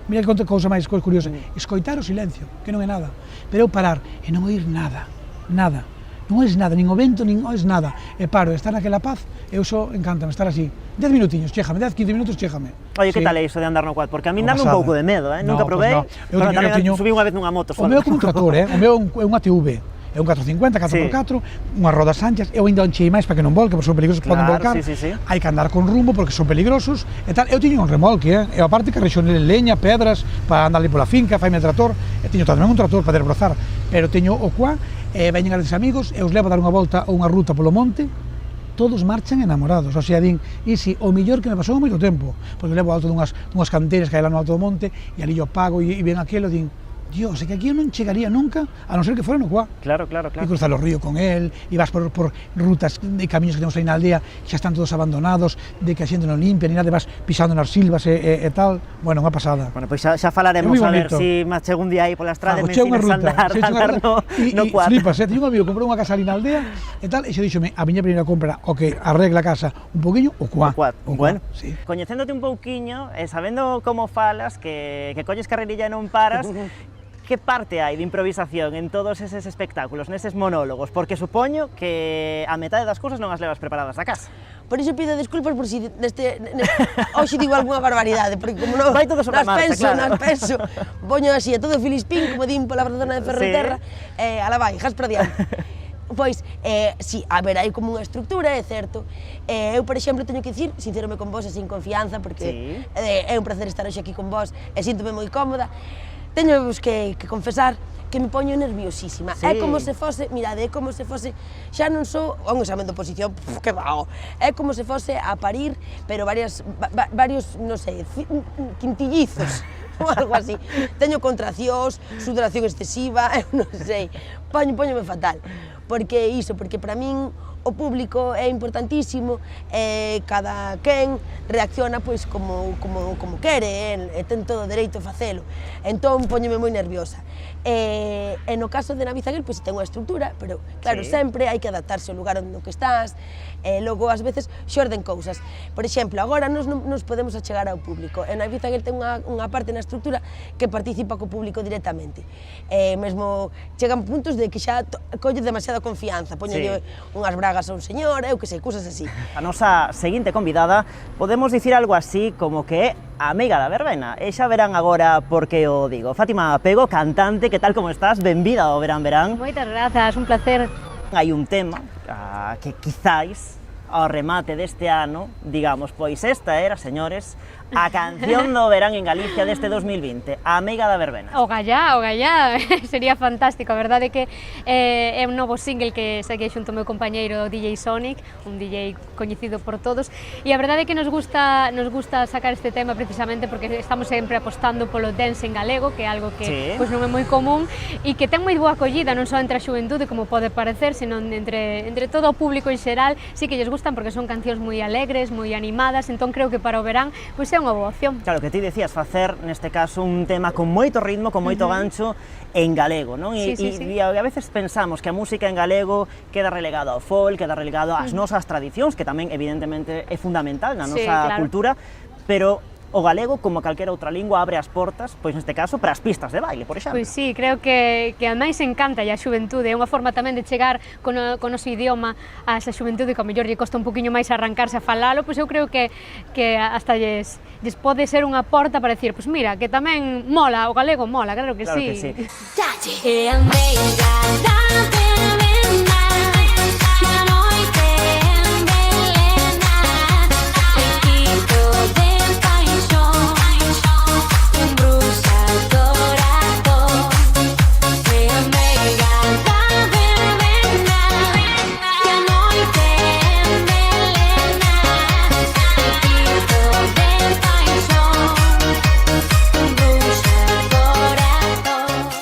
Mira que cousa máis curiosa, escoitar o silencio, que non é nada, pero eu parar e non oír nada, non oís nada, nin o vento, nin oís nada, e paro, estar naquela paz, eu só encántame estar así, 10 minutiños, chéjame, 10-15 minutos, chéjame. Oye, que tal é iso de andar no quad? Porque a mí dame un pouco de medo, nunca probei, pero tamén subí unha vez nunha moto. O meu é como un trator, o meu é un ATV. É un 450, 4x4, unhas rodas anchas, eu ainda enchei máis para que non volque, porque son peligrosos, poden volcar, hai que andar con rumbo porque son peligrosos, e tal, eu teño un remolque, e aparte que rexonei leña, pedras, para andar ali pola finca, faime trator, e teño tamén un trator para desbrozar, pero teño o cuá, e veñen a des amigos, e os levo a dar unha volta ou unha ruta polo monte, todos marchan enamorados, o sea, din, isi, o millor que me pasou moito tempo, porque levo alto dunhas canteras que hai lá no alto do monte, e ali yo pago, e ven aquilo, din, Dios, é que aquí eu non chegaría nunca, a non ser que fora no cuá. Claro. E cruzar o río con él, e vas por rutas e camiños que temos aí na aldea, que xa están todos abandonados, de que a xente non limpia, ni nada, vas pisando nas silvas e tal. Bueno, unha pasada. Bueno, pois xa falaremos a ver se me chego un día aí pola estrada e me ensinas a andar no cuá. Flipas, teño un amigo que comprou unha casa ali na aldea e tal, e xe díxome, a miña primeira compra, o que arregla a casa un poquinho, o cuá. Bueno, coñecéndote un pouquiño, e sabendo como falas, que colles carrerilla e non paras, que parte hai de improvisación en todos eses espectáculos, neses monólogos? Porque supoño que a metade das cousas non as levas preparadas a casa. Por iso pido desculpas por si hoxe digo algunha barbaridade, porque como non nas penso, poño así a todo filispín, como din pola zona de Ferrolterra, ala vai, jas para diante. Pois, si, a ver, hai como unha estructura, é certo. Eu, por exemplo, teño que dicir, sincerome con vos e sin confianza, porque é un placer estar hoxe aquí con vos e síntome moi cómoda. Teño que confesar que me poño nerviosísima. É como se fose, mirade, é como se fose, xa non sou un examen de oposición, que vago, é como se fose a parir, pero varios, non sei, quintillizos, ou algo así. Teño contraccións, sudoración excesiva, eu non sei, poñome fatal. Porque iso, porque para min o o público é importantísimo, cada quen reacciona pois como quere, e ten todo o dereito a facelo, entón poñeme moi nerviosa. E no caso de Navizaguel, pois ten unha estrutura, pero claro, sempre hai que adaptarse ao lugar onde que estás, e logo ás veces xorden cousas. Por exemplo, agora nos podemos achegar ao público, e Navizaguel ten unha parte na estrutura que participa co público directamente. Mesmo chegan puntos de que xa colle demasiada confianza, poñelle unhas bragas a un señor, eu que sei, cousas así. A nosa seguinte convidada podemos dicir algo así como que é a amiga da verbena, e xa verán agora por que o digo. Fátima Pego, cantante, que tal como estás? Benvida ao Verán Verán. Moitas grazas, un placer. Hai un tema que quizáis ao remate deste ano, digamos, pois esta era, señores, a canción do verán en Galicia deste 2020, a amiga da verbena. O gallá, sería fantástico, a verdade é que é un novo single que saquei xunto ao meu compañeiro DJ Sonic, un DJ coñecido por todos, e a verdade é que nos gusta sacar este tema precisamente porque estamos sempre apostando polo dance en galego, que é algo que pois non é moi común e que ten moi boa acollida non só entre a xuventude como pode parecer, senón entre todo o público en xeral, sí que lles gustan porque son cancións moi alegres, moi animadas, entón creo que para o verán pois é unha boa opción. Claro, que ti decías facer, neste caso, un tema con moito ritmo, con moito gancho en galego, non? E a veces pensamos que a música en galego queda relegada ao folk, queda relegada ás nosas tradicións, que tamén, evidentemente, é fundamental na nosa cultura, pero o galego, como calquera outra lingua, abre as portas, pois neste caso, para as pistas de baile, por exemplo. Pois sí, creo que a máis encanta a xuventude, é unha forma tamén de chegar con o noso idioma a esa xuventude que ao mellor lle costa un poquinho máis arrancarse a falalo, pois eu creo que hasta lles pode ser unha porta para decir, pois mira, que tamén mola, o galego mola, claro que sí.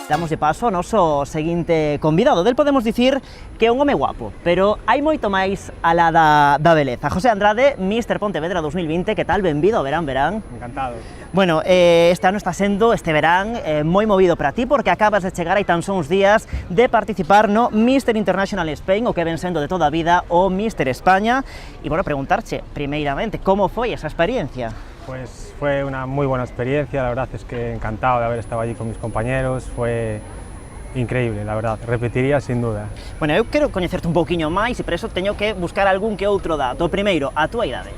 Damos de paso ao noso seguinte convidado. Del podemos dicir que é un home guapo, pero hai moito máis alá da beleza. José Andrade, Míster Pontevedra 2020, que tal? Benvido ao Verán Verán. Encantado. Bueno, este ano está sendo, este verán, moi movido para ti, porque acabas de chegar hai tan só uns días de participar no Míster International Spain, o que ven sendo de toda a vida o Míster España. E, bueno, preguntarche, primeiramente, como foi esa experiencia? Pues fue una muy buena experiencia, la verdad es que encantado de haber estado allí con mis compañeros, fue increíble, la verdad, repetiría sin duda. Bueno, eu quero coñecerte un pouquiño máis e por eso teño que buscar algún que outro dato. Primeiro, a túa idade?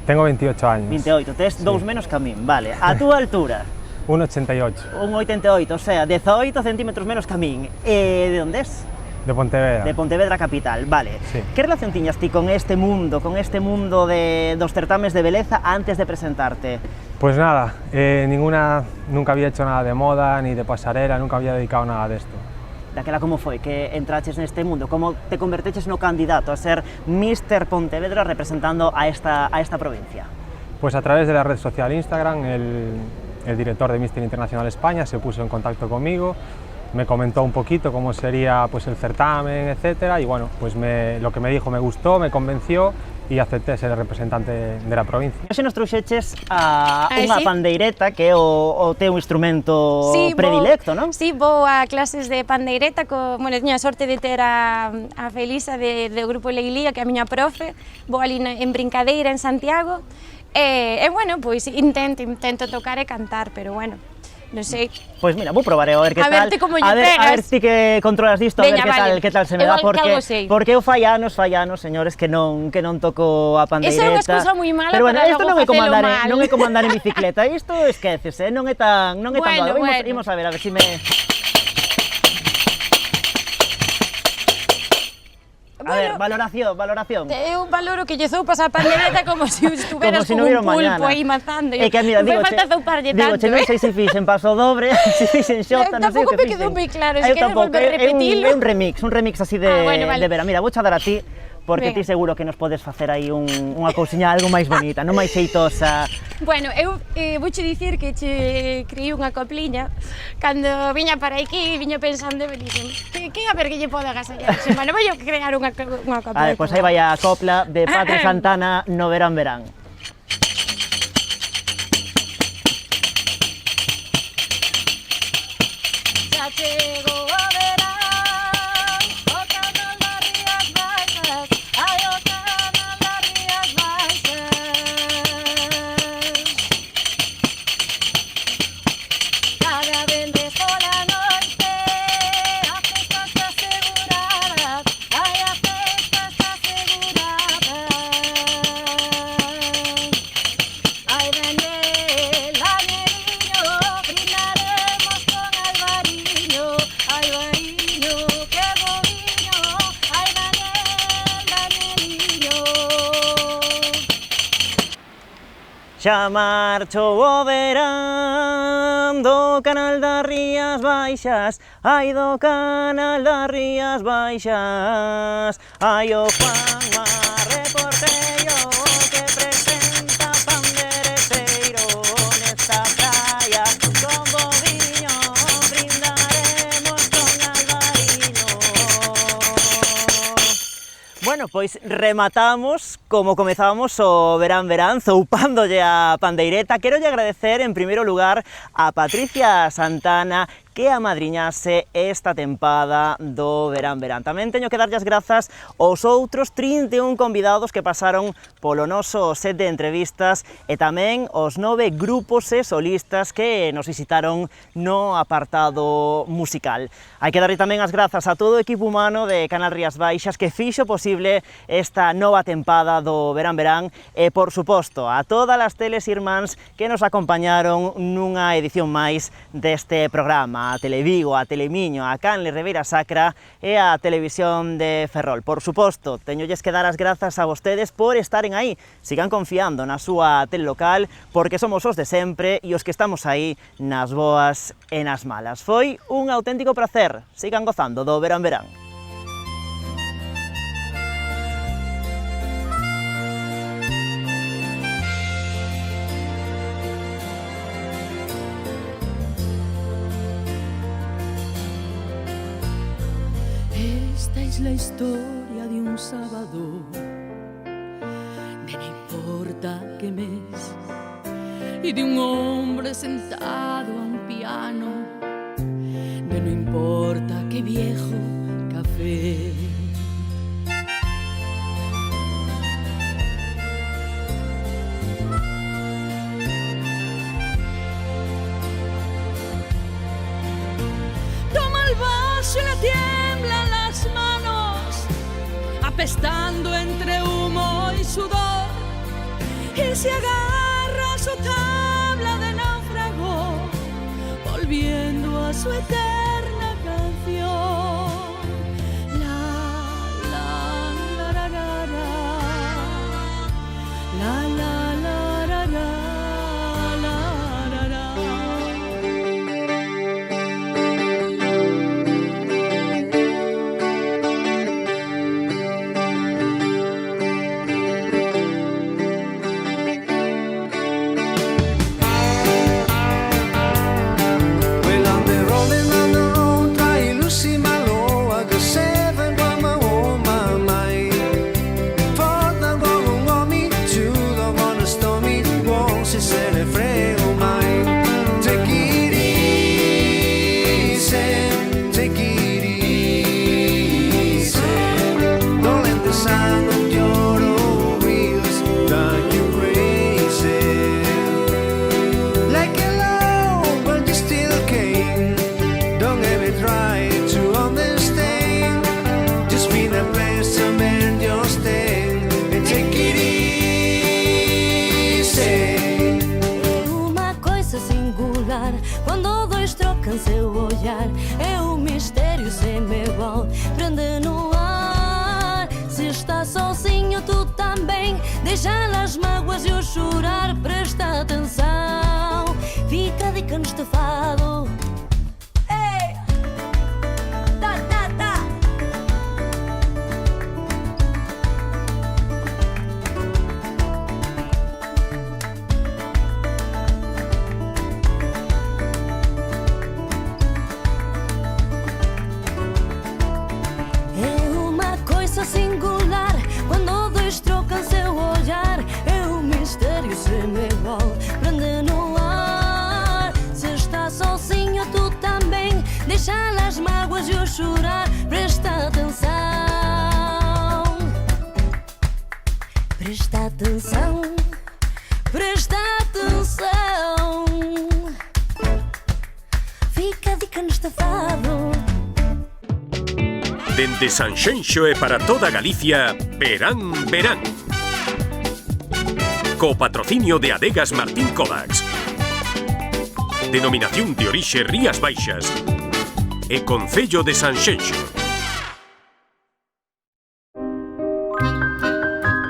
Tengo 28 años. 28, tes dous menos que a min, vale. A túa altura? 1,88. 1,88, o sea, 18 centímetros menos que a min. E de onde es? De Pontevedra. De Pontevedra capital, vale. Sí. Que relación tiñas ti con este mundo dos certames de beleza antes de presentarte? Pues nada, nunca había hecho nada de moda ni de pasarela, nunca había dedicado nada de esto. Daquela como foi que entraches neste mundo? Como te converteches no candidato a ser Míster Pontevedra representando a esta provincia? Pues a través de la red social Instagram, el director de Míster Internacional España se puso en contacto conmigo, me comentó un poquito cómo sería pues el certamen, etcétera, y bueno, pues lo que me dijo me gustó, me convenció e acepté ser el representante de la provincia. Hoxe nos trouxeches unha pandeireta que é o teu instrumento predilecto, non? Sí, vou a clases de pandeireta, bueno, teño a sorte de ter a Felisa do grupo Leilía, que é a miña profe, vou ali en Brincadeira, en Santiago, e bueno, pois intento tocar e cantar, pero bueno, non sei. Pois mira, vou probar a ver que tal. A verte como lle pegas. A ver ti que controlas disto, a ver que tal se me dá, porque eu fai anos, señores, que non toco a pandeireta. Esa é unha cousa moi mala, pero bueno, para isto non é como andar en bicicleta, isto esquécese, non é tan malo. Imos a ver si me... A ver, valoración. Eu valoro que lle zoupas a pandereta como se estuveras con un pulpo aí mazando. É que, mira, non fai falta zouparlle tanto. Digo, non sei se fixen paso dobre, se fixen xota, non sei o que fixen. Tampouco me quedou moi claro, se queres volver a repetilo. É un remix así de vera. Mira, vou dar a ti porque ti seguro que nos podes facer aí unha cousiña algo máis bonita, non máis xeitosa. Bueno, eu vouche dicir que che creí unha copliña. Cando viña para aquí, viña pensando e dixen, que a ver que lle pode agasallar. Bueno, vou crear unha copla. A ver, pois aí vai a copla de Patri Santana no Verán Verán. Xa chego o verán, o canal das Rías Baixas, ai o canal das Rías Baixas. Cada venres pola noite, a festa está asegurada, ai a festa está asegurada. Ai Daniel, Danieliño, brindaremos con Alvariño, Alvariño, que boviño, ai Daniel, Danieliño. Xa marchou o verán do canal das Rías Baixas, ai do canal das Rías Baixas, ai o Juanma reporteiro que presenta pandereceiro nesta praia, con boviño brindaremos con Alvariño. Bueno, pois rematamos como comezábamos o Verán Verán, zoupándolle a pandeireta. Querolle agradecer en primeiro lugar a Patricia Santana que amadriñase esta tempada do Verán Verán. Tamén teño que darlle as grazas aos outros 31 convidados que pasaron polo noso set de entrevistas e tamén aos 9 grupos e solistas que nos visitaron no apartado musical. Hai que darlle tamén as grazas a todo o equipo humano de Canal Rías Baixas que fixo posible esta nova tempada do Verán Verán e, por suposto, a todas as teles irmáns que nos acompañaron nunha edición máis deste programa, a Televigo, a Telemiño, a Canle Ribeira Sacra e a Televisión de Ferrol. Por suposto, teñolles que dar as grazas a vostedes por estaren aí. Sigan confiando na súa tele local, porque somos os de sempre e os que estamos aí nas boas e nas malas. Foi un auténtico placer. Sigan gozando do Verán Verán. Esta es la historia de un sábado, de no importa qué mes, y de un hombre sentado a un piano, de no importa qué viejo café. Toma el vaso y le tiemblan las manos, apestando entre humo y sudor, y se agarra a su tabla de náufrago, volviendo a su eterna canción. La, la, la, la, la, la, la, la, la, la, la. Quando dois trocam seu olhar, é um mistério sem igual, prende no ar. Se está sozinho, tu também, deixa as mágoas e o chorar, presta atenção, fica a dica no estafado. Ei! Tá, tá, tá! mágoas e o chorar. Presta atenção, presta atenção, presta atenção. Fica a dica neste fado. Dende Sanxenxo e para toda Galicia, Verán, Verán. Co patrocinio de Adegas Martín Kovacs. Denominación de orixe Rías Baixas. E Concello de Sanxenxo.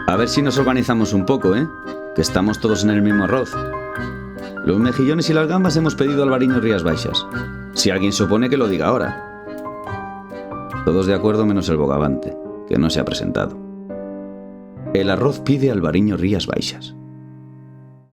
A ver si nos organizamos un poco, ¿eh? Que estamos todos en el mismo arroz. Los mejillones y las gambas hemos pedido Alvariño Rías Baixas. Si alguien se opone, que lo diga ahora. Todos de acuerdo menos el bogavante, que no se ha presentado. El arroz pide Alvariño Rías Baixas.